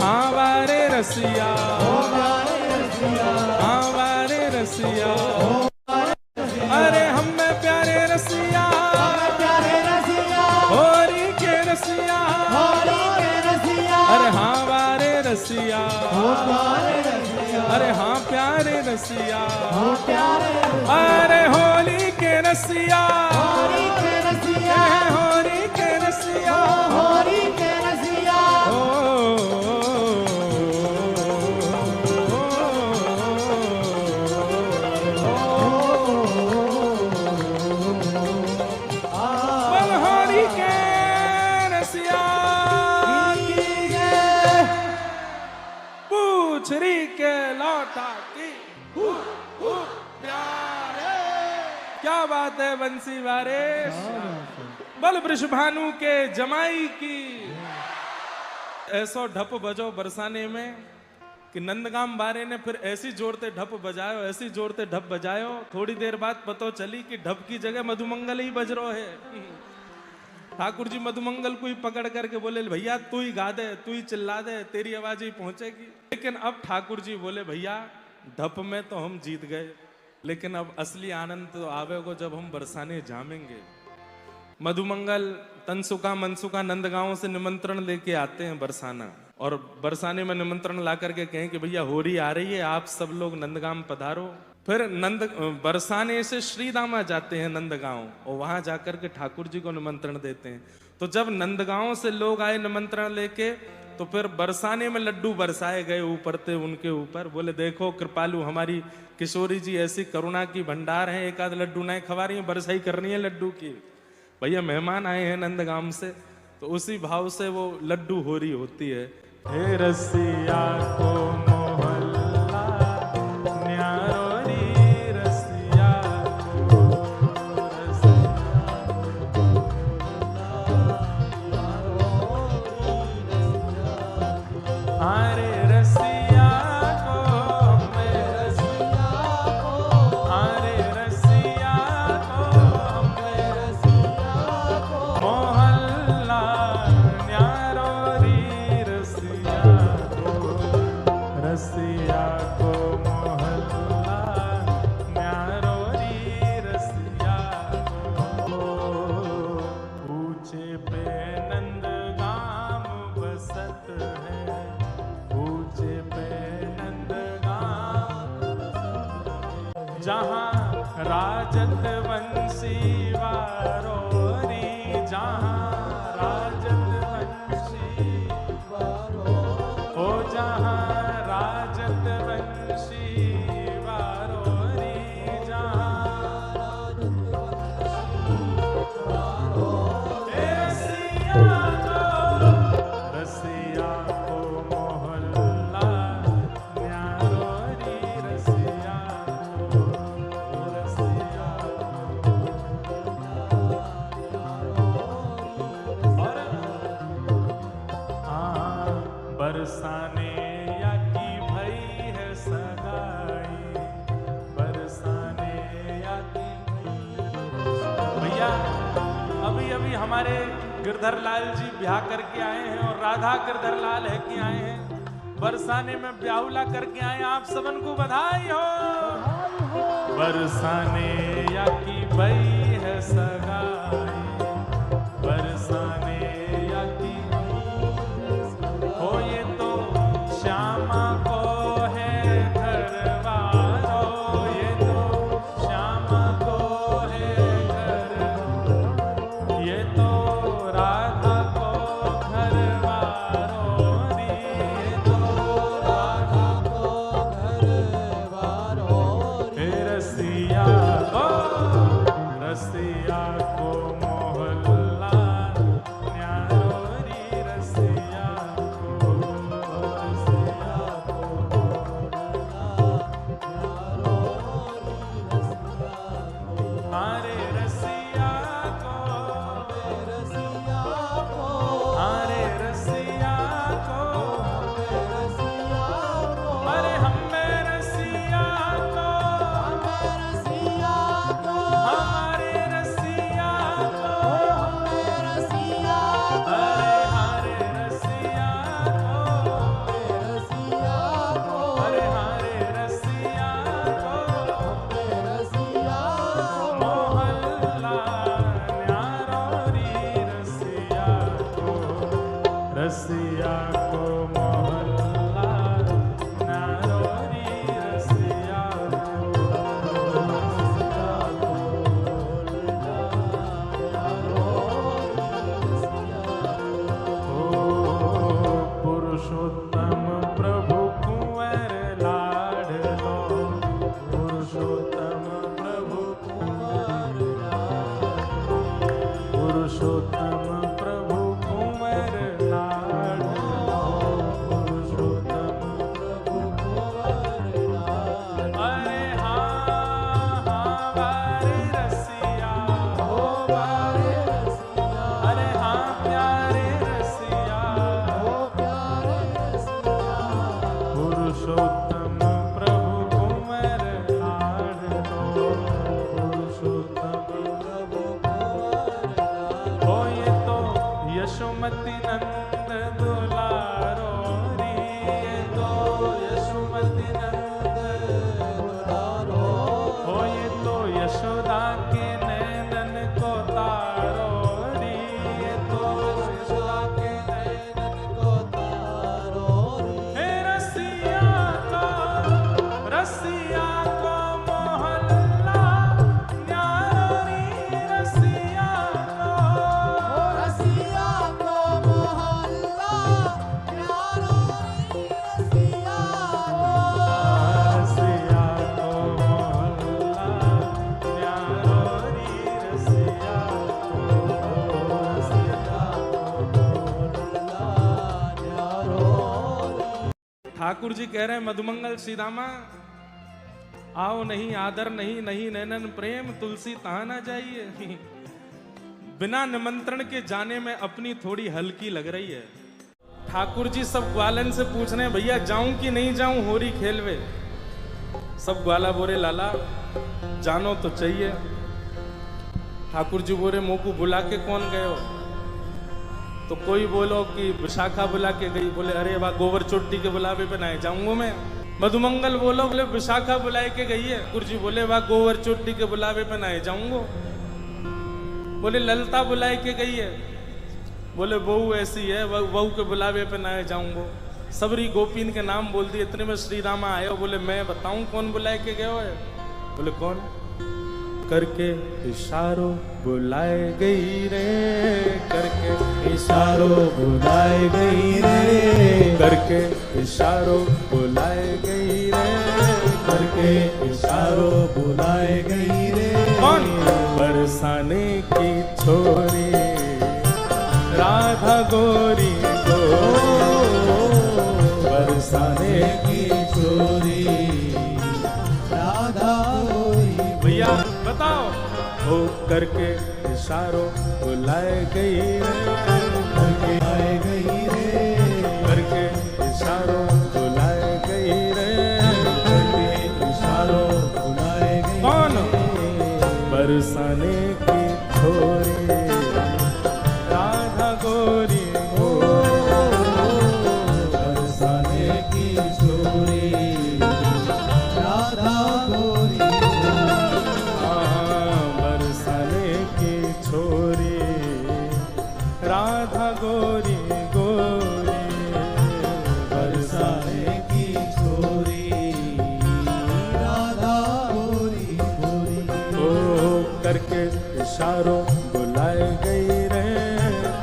हाँ वारे रसिया, ओ वारे रसिया, हाँ वारे रसिया, ओ वारे रसिया। अरे हमें प्यारे रसिया, हमें प्यारे रसिया, होरी के रसिया, होरी के रसिया। अरे हाँ वारे रसिया, ओ वारे रसिया, अरे हाँ प्यारे रसिया, ओ प्यारे रसिया। अरे होली के रसिया, होरी के रसिया, होरी के रसिया, होरी के रसिया। होली के रसिया की जय। पूछरी के लौटा की प्यारे। क्या बात है बंसी वारिस, बल वृषभानु के जमाई की। ऐसो ढप बजो बरसाने में कि नंदगाम बारे ने फिर ऐसी जोरते ढप बजायो, ऐसी जोरते ढप बजायो, थोड़ी देर बाद पता चली कि ढप की जगह मधुमंगल ही बज रहा है। ठाकुर जी मधुमंगल को ही पकड़ करके बोले भैया तू ही गा दे, तू ही चिल्ला दे, तेरी आवाज ही पहुंचेगी। लेकिन अब ठाकुर जी बोले भैया ढप में तो हम जीत गए, लेकिन अब असली आनंद तो आवेगा जब हम बरसाने जामेंगे। मधुमंगल तनसुका मनसुका नंदगांव से निमंत्रण लेके आते हैं बरसाना, और बरसाने में निमंत्रण ला करके कहें कि भैया होली आ रही है, आप सब लोग नंदगांव पधारो। फिर बरसाने से श्रीदामा जाते हैं नंदगांव, और वहां जाकर के ठाकुर जी को निमंत्रण देते हैं। तो जब नंदगांव से लोग आए निमंत्रण लेके, तो फिर बरसाने में लड्डू बरसाए गए ऊपर से उनके ऊपर। बोले देखो कृपालु हमारी किशोरी जी ऐसी करुणा की भंडार है, एक आध लड्डू नहीं खवा रही है, बरसाई करनी है लड्डू की। भैया मेहमान आए हैं नंदगांव से, तो उसी भाव से वो लड्डू हो रही होती है। हे रसिया को मोहल्ला न्यारो री रसिया को, अरे रसिया को, अरे रसिया को मोहल्ला न्यारो री रसिया को, जहाँ राजत बंसी वारोरी, जहाँ राजत बंसी हो, जहाँ राजत बंसी वारोरी, जहाँ रसिया को मोहल्ला न्यारोरी, रसिया को, रसिया और हाँ बरसाने या की भई है सगाई, बरसाने या की भैया अभी अभी हमारे गिरधर लाल जी ब्याह करके आए हैं और राधा गिरधर लाल है कि आए हैं, बरसाने में ब्याहुला करके आए, आप सबन को बधाई हो। बरसाने या की भई है सगाई, बरसाने या की हो, ये तो श्यामा को है घरवारो, ये तो श्यामा को है घर, ये तो राधा को घरवारोरी, ये तो राधा को घरवारोरी, हे रसिया को मोहल्ला न्यारोरी, रसिया को, रसिया को हारे रसिया को, हारे रसिया को, अरे हमें रसिया को, हमारे रसिया को, अरे हारे रसिया को, अरे हारे रसिया को, मोहल्ला न्यारोरी, रसिया को, रसिया को मोहल्ला न्यारोरी, रसिया को, पुरुषोत्तम प्रभु कुंवर लाडलो, पुरुषोत्तम प्रभु कुंवर लाडलो, पुरुषोत्तम प्रभु कुंवर लाडलो, पुरुषोत्तम प्रभु कुंवर लाडलो, अरे हाँ बारे रसिया हो, बारे रसिया, अरे हाँ प्यारे रसिया हो, प्यारे रसिया, पुरुषोत्तम प्रभु कुंवर लाडलो, पुरुषोत्तम प्रभु कुंवर लाडलो, हो ये तो यशोमती नंद दुलारोरी, ये तो यशोमती नंद दुलारो, हो ये तो यशोदा के नैनन को तारोरी, ये तो यशोदा के नैनन को तारोरी, हे रसिया को मोहल्ला न्यारोरी, रसिया को, रसिया को मोहल्ला न्यारोरी, रसिया को, रसिया को मोहल्ला न्यारोरी, रसिया को, रसिया को मोहल्ला न्यारोरी। ठाकुर जी कह रहे हैं मधुमंगल श्रीदामा, आओ नहीं आदर नहीं, नहीं नैनन प्रेम, तुलसी तहाँ ना जाइए। बिना निमंत्रण के जाने में अपनी थोड़ी हल्की लग रही है। ठाकुर जी सब ग्वालन से पूछ रहे हैं, भैया जाऊं कि नहीं जाऊं होरी खेलवे। सब ग्वाला बोरे लाला जानो तो चाहिए। ठाकुर जी बोरे मोह को बुला के कौन गए हो? तो कोई बोलो कि विशाखा बुला के गई, बोले अरे वाह गोबर चोटी के बुलावे पे ना जाऊंगा मैं। मधुमंगल बोलो, बोले विशाखा बुलाए के गई है। ठाकुर जी बोले वाह गोबर चोटी के बुलावे पे ना जाऊंगा। बोले ललता बुलाए के गई है, बोले बहू ऐसी है बहू के बुलावे पे ना जाऊंगा। सबरी गोपीन के नाम बोल दिए। इतने में श्री रामा आए, बोले मैं बताऊं कौन बुलाए के गए हो है? बोले कौन? करके इशारों बुलाए गई रे, करके इशारों बुलाए गई रे, करके इशारों बुलाए गई रे, करके इशारों बुलाए गई रे। कौन? बरसाने की छोरी राधा गोरी गो, बरसाने की छोरी राधा गोरी। भैया बताओ। हो करके इशारों बुलाए गई रे, करके आए गई रे, करके इशारों बुलाए गई रे, करके इशारों बुलाए गई। कौन? बरसाने की छोरी राधा गोरी हो, बरसाने की छोरी राधा गोरी। बरसाने की छोरी राधा गोरी गोरी, बरसाने की छोरी राधा गोरी गोरी। ओ करके इशारों बुलाए गई रे,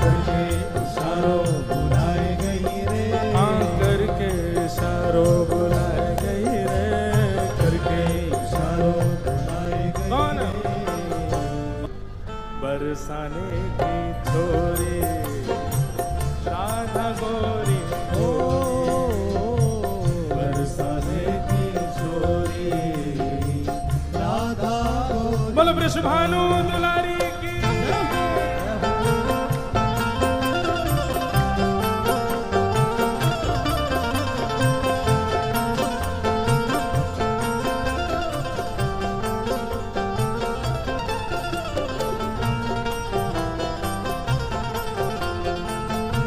करके इशारों बुलाए गई रे, हाँ करके इशारों बुलाए गई रे, करके इशारों बुलाए गई। कौन? बरसाने की छोरी राधा गोरी ओ बरसाने की छोरी राधा गोरी। बोलो वृषभानु दुलारी की।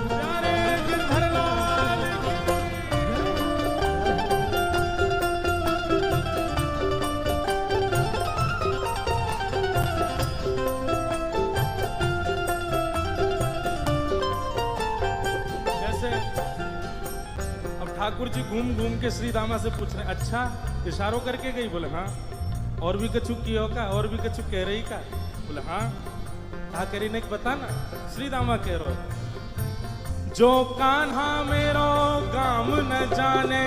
प्यारे गिरधरलाल जैसे अब ठाकुर जी घूम घूम के श्री रामा से पूछ रहे, अच्छा इशारों करके गई? बोले हाँ। और भी कछु कियो का? और भी कछु कह रही का? बोले हाँ। कहा करी ने बताना। श्री रामा कह रहे, जो कान्हा मेरो गाम न जाने,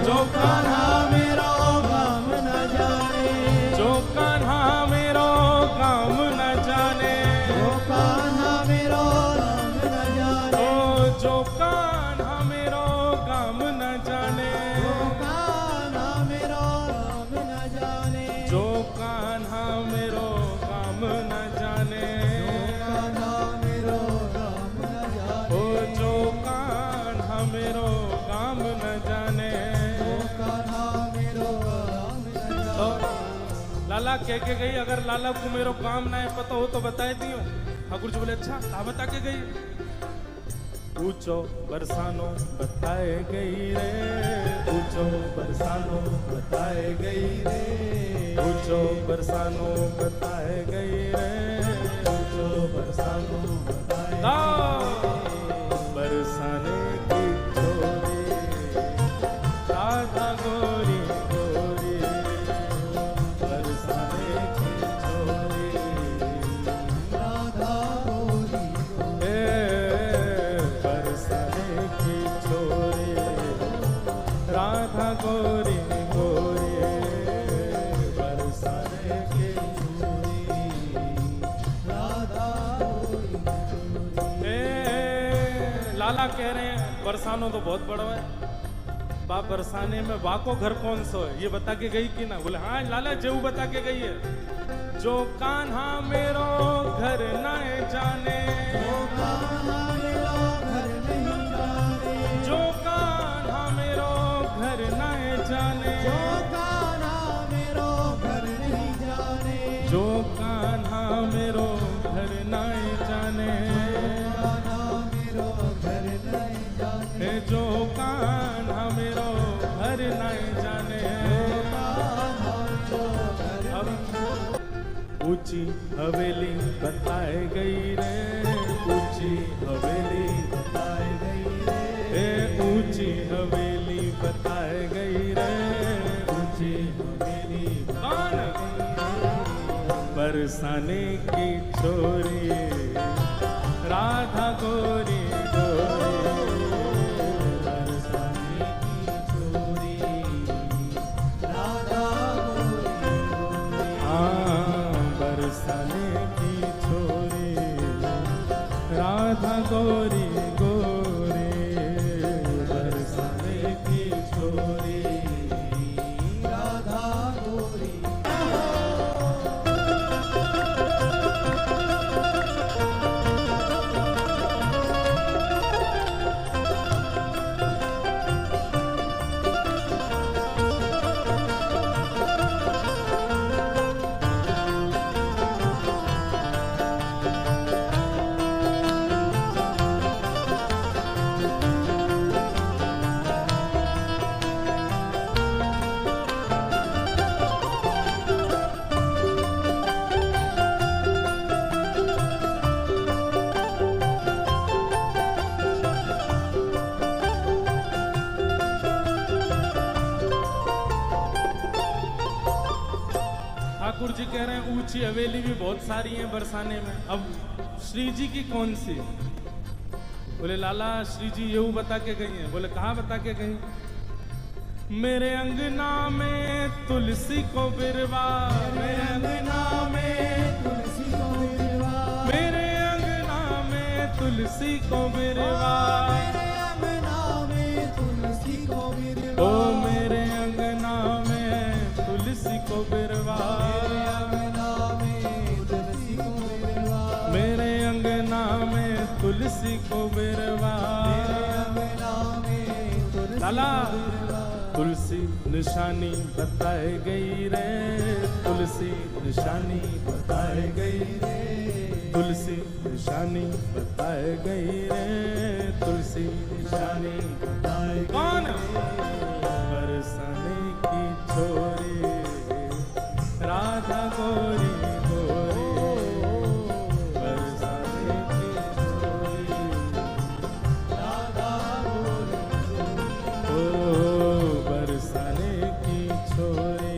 जो कान्हा मेरो गाम न जाने, जो कान्हा मेरो गाम न जाने, जो कान्हा मेरो नाम न जाने, ओ जो कान्हा मेरो गाम न जाने, जो कान्हा मेरो नाम न जाने, जो कान्हा मेरो गाम न जाने, कान्हा मेरो नाम न जाने, ओ जो कान्हा मेरो गाम न जाने। कान्हा मेरो नाम न तो जाने। लाला कह के गई, अगर लाला को मेरो काम ना है पता हो तो बताए दियो। ठाकुर जी बोले अच्छा कहा बता के गई? ऊंचो बरसानो बताए गई रे, ऊंचो बरसानो बताए गई रे, ऊंचो बरसानो बताए गई रे, ऊंचो बरसानो बताए बरसाने की छोरी राधा गोरी गोरी, बरसाने की छोरी राधा गोरी गोरी। बरसाने की छोरी राधा गोरी गोरी, बरसाने की छोरी राधा गोरी गोरी। लाला कह रहे हैं बरसानो तो बहुत बड़ा है, बा बरसाने में बा को घर कौन सा है ये बता के गई कि ना? बोले हाँ लाला जेऊ बता के गई है। जो कान्हा मेरो घर न जाने, जो कान्हा मेरो घर नहीं जाने, जो कान्हा मेरो घर न जाने, जो कान्हा मेरो घर नहीं जाने, जो कान्हा मेरो घर न जाने, कान्हा मेरो घर नहीं जाने, जो कान्हा मेरो घर न जाने। कान्हा मेरो घर अब ऊंची हवेली बताए गई रे, ऊंची हवेली बताए गई रे, ऊंची हवेली बताए गई रे, ऊंची हवेली कौन? बरसाने की छोरी राधा गोरी गोरी, बरसाने की छोरी राधा गोरी गोरी। हाँ बरसाने की छोरी राधा गोरी गोरी, बरसाने की छोरी राधा गोरी। ठाकुर जी कह रहे हैं ऊंची हवेली भी बहुत सारी हैं बरसाने में, अब श्री जी की कौन सी? बोले लाला श्री जी यूं बता के गई हैं। बोले कहाँ बता के गई? मेरे अंगना में तुलसी को बिरवा, मेरे अंगना में तुलसी को बिरवा, मेरे अंगना में तुलसी को बिरवा, मेरे अंगना में तुलसी को बिरवा, ओ मेरे अंगना में तुलसी को बिरवा, मेरे अंगना में तुलसी को बिरवा, मेरे अंगना में तुलसी को बिरवा। लाला तुलसी निशानी बताए गई रे, तुलसी निशानी बताए गई रे, तुलसी निशानी बताए गई रे, तुलसी निशानी बताए गई। कौन? बरसाने की छोरी राधा गोरी गोरी, बरसाने की छोरी राधा गोरी ओ बरसाने की छोरी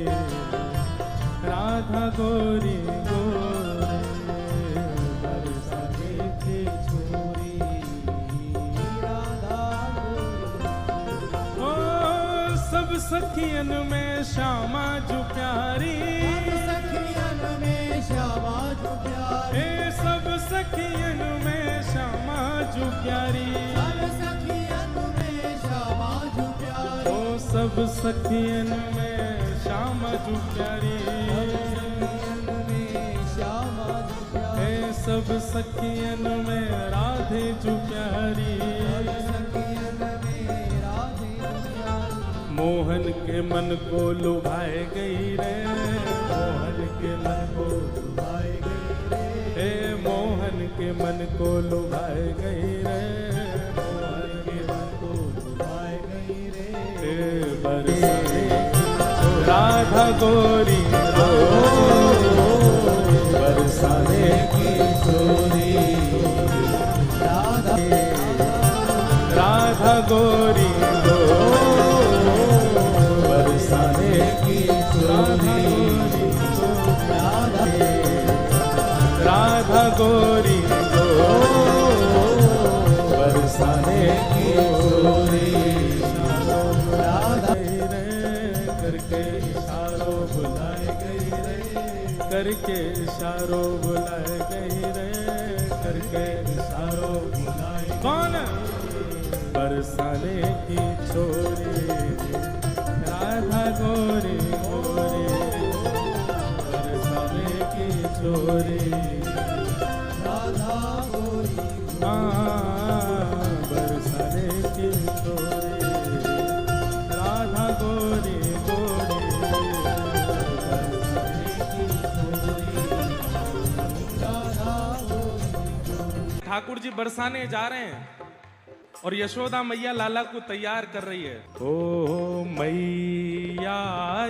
राधा गोरी गोरी, बरसाने की छोरी राधा गोरी। ओ सब सखियन में श्यामा जो प्यारी, सखियन में श्यामा जो प्यारी, ए सब सखियन में श्यामा जो प्यारी, सब सखियन में श्यामा जो प्यारी, ओ सब सखियन में श्यामा जो प्यारी, सखियन में श्यामा जो प्यारी, ए सब सखियन में राधे जो प्यारी, सखियन में राधे जो प्यारी, मोहन के मन को लुभाए गई रे, मोहन के मन को लुभाए गई रे, हे मोहन के मन को लुभाए गई रे, मोहन के मन को लुभाए गई रे, हे बरसाने की राधा गोरी बरसाने की छोरी राधा राधा गोरी बरसाने की छोरी राधा गोरी बरसाने की छोरी राधा करके इशारों बुलाए गई रे, करके इशारों बुलाए गई रे, करके इशारों बुलाए। कौन? बरसाने की छोरी राधा गोरी गोरी, बरसाने की छोरी राधा गोरी बरसाने की छोरी राधा गोरी गोरी, बरसाने की छोरी राधा गोरी। ठाकुर जी बरसाने जा रहे हैं और यशोदा मैया लाला को तैयार कर रही है। ओ मैया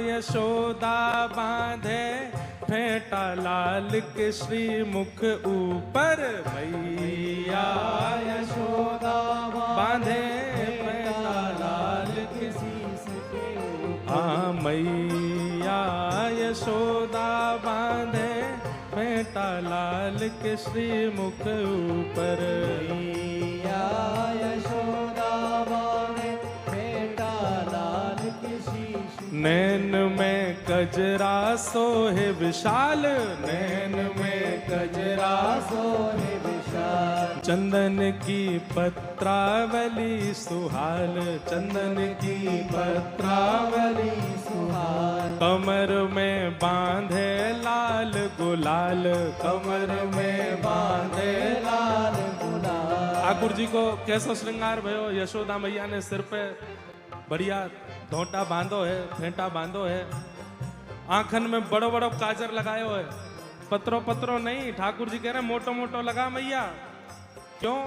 यशोदा बांधे फेंटा लाल के श्रीमुख ऊपर, मैया यशोदा बांधे फेंटा लाल के शीश के ऊपर। हाँ मैया यशोदा बांधे फेंटा लाल के श्रीमुख ऊपर। मैया यशोदा ने फेंटा लाल के शीश। नैन में कजरा सोहे विशाल, नैन में कजरा सोहे विशाल। चंदन की पत्रावली सुहाल, चंदन की पत्रावली सुहाल। कमर में बांधे लाल गुलाल, कमर में बांधे लाल गुलाल। ठाकुर जी को कैसो श्रृंगार भयो। यशोदा मैया ने सिर पे बढ़िया धोटा बांधो है, फेंटा बांधो है, आंखन में बड़ो बड़ो काजर लगायो है। पत्रो पत्रो नहीं, ठाकुर जी कह रहे मोटो मोटो लगा मैया। क्यों?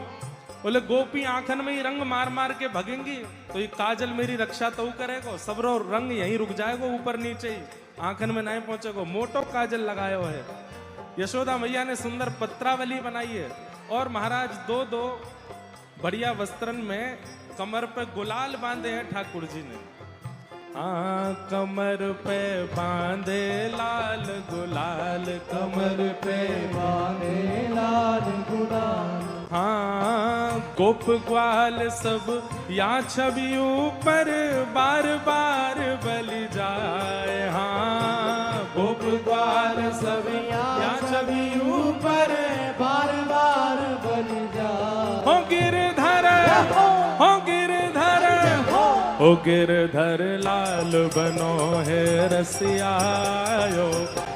बोले गोपी आंखन में ही रंग मार मार के भगेंगी तो ये काजल मेरी रक्षा तो करेगो, सबरो रंग यहीं रुक जाएगो, ऊपर नीचे ही, आंखन में नहीं पहुंचेगो। मोटो काजल लगायो है। यशोदा मैया ने सुंदर पत्रावली बनाई है। और महाराज दो दो बढ़िया वस्त्रन में कमर पे गुलाल बांधे हैं ठाकुर जी ने। हाँ, कमर पे बांधे लाल गुलाल, कमर पे बांधे लाल गुलाल। हाँ, गोप ग्वाल सब या छवि ऊपर बार बार बलि जाए। हाँ, गोप ग्वाल सब या छवि ऊपर बार बार बलि जाए। हो गिरधर, हो गिरधर, हो गिरधर लाल बनो है रसियायो।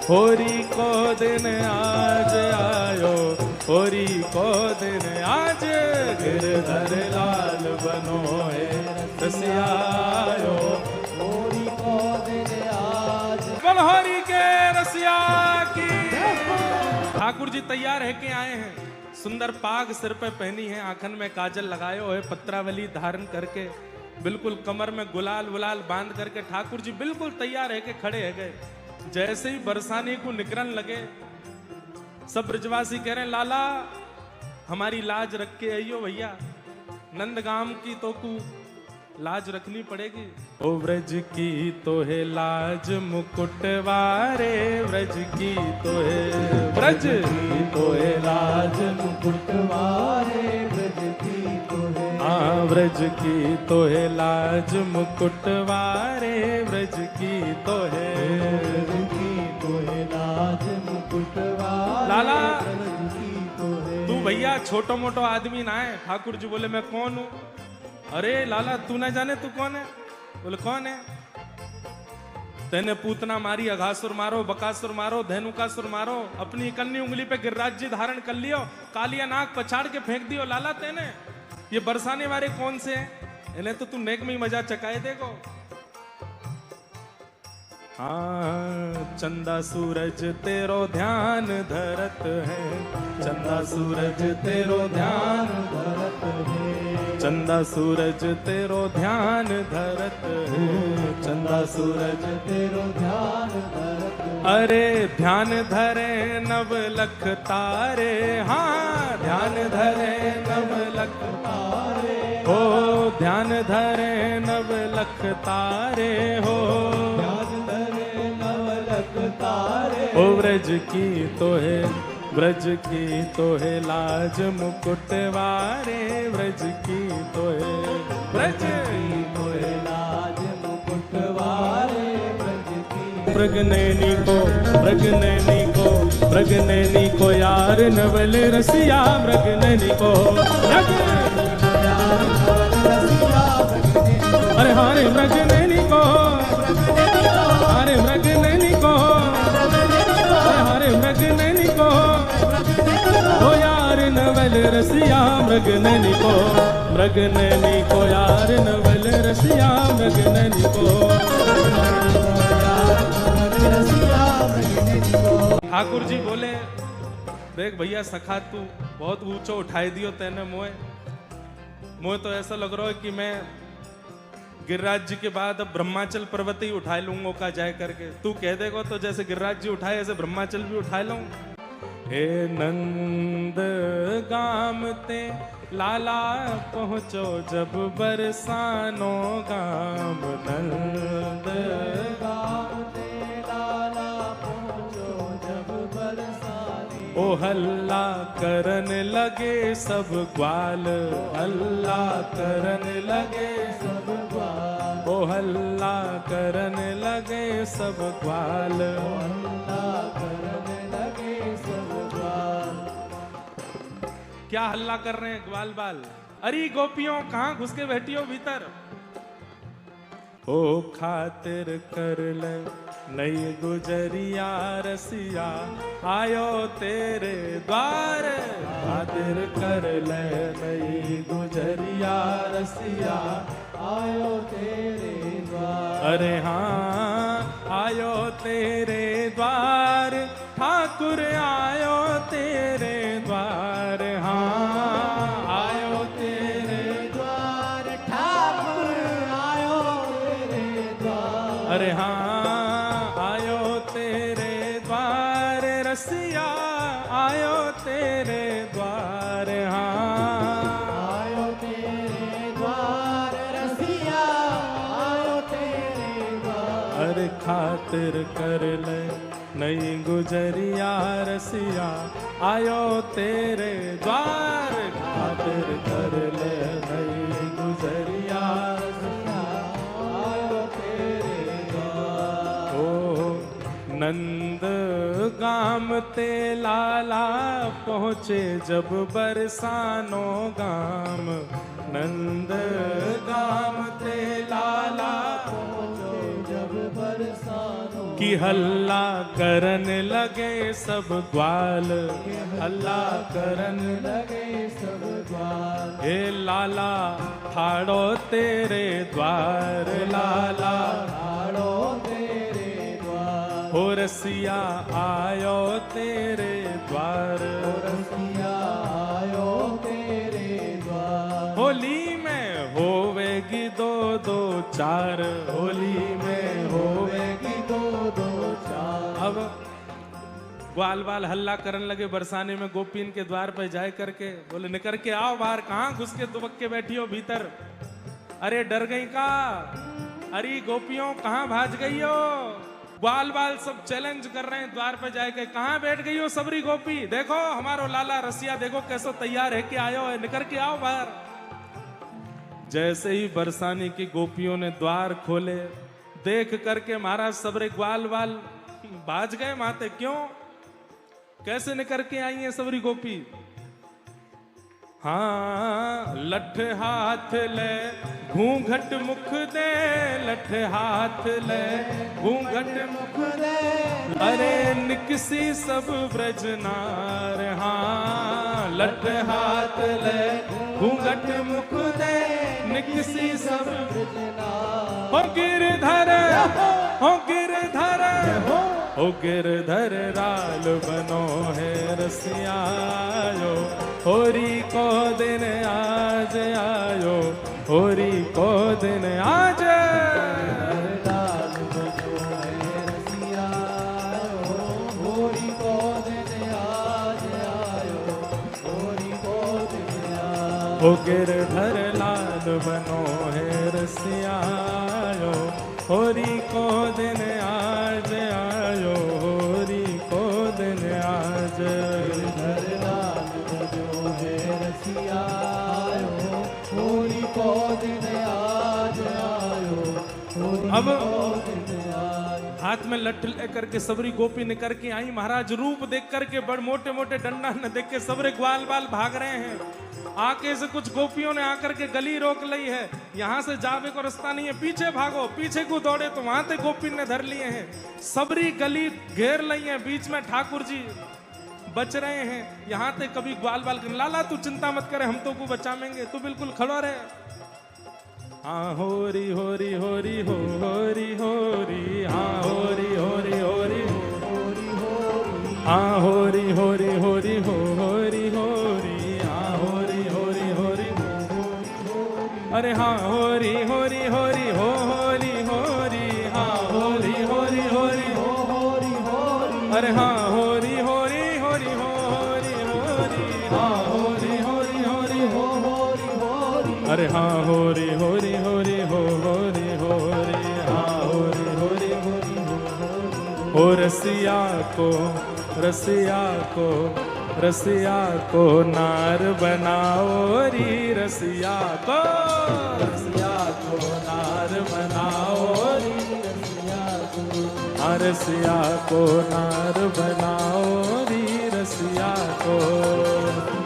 होरी को दिन आज आयो, होरी को दिन आज, गिरधर लाल बनो है रसियायो। होरी को दिन आज। बोल होरी के रसिया की। ठाकुर जी तैयार है के आए हैं। सुंदर पाग सिर पे पहनी है, आंखन में काजल लगायो है, पत्रावली धारण करके बिल्कुल कमर में गुलाल वुलाल बांध करके ठाकुर जी बिल्कुल तैयार है के खड़े है गए। जैसे ही बरसाने को निकरन लगे, सब ब्रजवासी कह रहे हैं लाला हमारी लाज रख के आइयो भैया, नंदगाम की तो को लाज रखनी पड़ेगी। ओ व्रज की तो है लाज मुकुटवारे, व्रज की तो है, व्रज की तो है लाज मुकुटवारे। व्रज की तो है, हाँ व्रज की तो है लाज मुकुटवारे, व्रज की तो है, व्रज की तो है लाज मुकुटवारे। लाला व्रज की तो है। तू भैया छोटो मोटो आदमी ना है। ठाकुर जी बोले मैं कौन हूँ? अरे लाला तू ना जाने तू कौन है? बोले कौन है? तेने पूतना मारी, अघासुर मारो, बकासुर मारो, धेनुकासुर मारो, अपनी कन्नी उंगली पे गिरिराज जी धारण कर लियो, कालिया नाग पछाड़ के फेंक दियो लाला तेने। ये बरसाने वाले कौन से हैं? इन्हें तो तू नेक में ही मजा चकाए देगो। हाँ, चंदा सूरज तेरो ध्यान धरत है, चंदा सूरज तेरो ध्यान धरत है। चंदा सूरज तेरो ध्यान धरत है, चंदा सूरज तेरो ध्यान धरत है। अरे ध्यान धरे नव लख तारे, हाँ ध्यान धरे नव लख तारे। हो, ध्यान धरे नव लख तारे हो, ध्यान धरे नव लख तारे। ओ व्रज की तो है, व्रज की तो है लाज मुकुटवारे, व्रज की तो है, व्रज की तो है लाज मुकुटवारे। व्रज की प्रगनैनी को, प्रगनैनी को, प्रगनैनी को यार नवल रसिया, प्रगनैनी को अरे हारे प्रगनैनी को, अरे प्रगनैनी को, अरे हारे प्रगनैनी को, ओ यार नवल रसिया मृगनैनी को, मृगनैनी को यार नवल रसिया मृगनैनी को। ठाकुर जी बोले देख भैया सखा तू बहुत ऊंचो उठाई दियो तेने मोए, मोए तो ऐसा लग रहा है कि मैं गिरिराज जी के बाद अब ब्रह्माचल पर्वत ही उठा लूंगा का जाए करके। तू कह देगा तो जैसे गिरिराज जी उठाए ऐसे ब्रह्माचल भी उठा लूं। हे नंद गाम ते लाला पहुंचो जब बरसानो गाम, नंद गाम ते लाला पहुंचो जब बरसा। ओ हल्ला करन लगे सब ग्वाल, हल्ला करन लगे सब ग्वाल, ओ हल्ला करन लगे सब ग्वाल, हल्ला करन लगे सब ग्वाल। क्या हल्ला कर रहे हैं ग्वाल बाल? अरे गोपियों कहाँ घुस के बैठी हो भीतर? ओ खातिर कर ले नई गुजरिया रसिया आयो तेरे द्वार, खातिर कर ले नई गुजरिया रसिया आयो तेरे द्वार। अरे हाँ आयो तेरे द्वार ठाकुर आयो तेरे द्वार, हाँ आयो तेरे द्वार ठाकुर आयो तेरे द्वार। अरे हाँ आयो तेरे द्वार रसिया आयो तेरे द्वार, हाँ आयो तेरे द्वार रसिया आयो तेरे द्वार। अरे खातिर कर ले नई गुजरिया रसिया आयो तेरे द्वार, खातिर कर ले नई गुजरिया रसिया आयो तेरे द्वार। ओ नंद गाम ते लाला पहुँचे जब बरसानो गाम, नंद गाम ते लाला पहुँचे जब बरसानो, कि हल्ला करन लगे सब ग्वाल, हल्ला करन लगे सब ग्वाल। हे लाला ठाड़ो तेरे द्वार, लाला ठाड़ो तेरे द्वार, हो रसिया आयो तेरे द्वार, हो रसिया आयो तेरे द्वार। होली में होवेगी दो दो चार, होली में होवेगी दो दो चार। अब ग्वाल बाल हल्ला करने लगे बरसाने में गोपीन के द्वार पर जाए करके, बोले निकल के आओ बाहर, कहाँ घुस के दुबक के बैठी हो भीतर? अरे डर गई का? अरे गोपियों कहाँ भाज गई हो? ग्वाल बाल सब चैलेंज कर रहे हैं द्वार पर जाके, कहाँ बैठ गई हो सबरी गोपी? देखो हमारो लाला रसिया देखो कैसो तैयार है कि आयो है, निकल के आओ बाहर। जैसे ही बरसाने की गोपियों ने द्वार खोले, देख करके महाराज सबरे ग्वाल बाल भाज गए माते। क्यों? कैसे निकल के आई है सबरी गोपी? हाँ लठ हाथ ले घूंघट मुख दे, लठ हाथ ले घूंघट मुख दे, अरे निकसी सब ब्रजनार। हाँ लठ हाथ ले घूंघट मुख दे, निकसी सब ब्रजनार। हो गिरधर, हो गिरधर, हो गिरधर राल बनो है रसियायो, होरी को दिन आज आयो, होरी को दिन आज राल बनो है रसियायो, होरी को दिन आज आयो, होरी को दिन आयो। हो गिरधर लाल बनो है रसियायो, होरी को दिन आज आयो, होरी को दिन आज। गिरधर लाल बनो है रसियायो, होरी को दिन आज आयो, होरी को दिन आज। हाथ में लठ लेकर के सबरी गोपी निकल के आई। महाराज रूप देख करके बड़ मोटे मोटे डंडा न देख के सबरे ग्वाल बाल भाग रहे हैं। आके से कुछ गोपियों ने आकर के गली रोक ली है, यहाँ से जावे को रास्ता नहीं है, पीछे भागो। पीछे को दौड़े तो वहां से गोपी ने धर लिए हैं। सबरी गली घेर ली है, बीच में ठाकुर जी बच रहे हैं। यहाँ से कभी ग्वाल बाल लाला तू चिंता मत करे, हम तो को बचावेंगे, तू बिल्कुल खड़ो रहे। हाँ होरी होरी होरी हो होरी होरी, हाँ होरी होरी होरी होरी होरी, हाँ होरी होरी होरी हो होरी होरी, हाँ होरी होरी होरी हो। अरे हाँ होरी होरी होरी हो होरी होरी, हाँ होरी होरी होरी हो होरी होरी। अरे हाँ होरी होरी होरी हो होरी होरी, हाँ होरी होरी होरी हो होरी होरी। अरे हाँ होरी होरी होरी हो होरी होरी, हाँ होरी होरी होरी हो। रसिया को रसिया को नार बनाओ री, रसिया को नार बनाओ री, रसिया को नार बनाओ री, रसिया को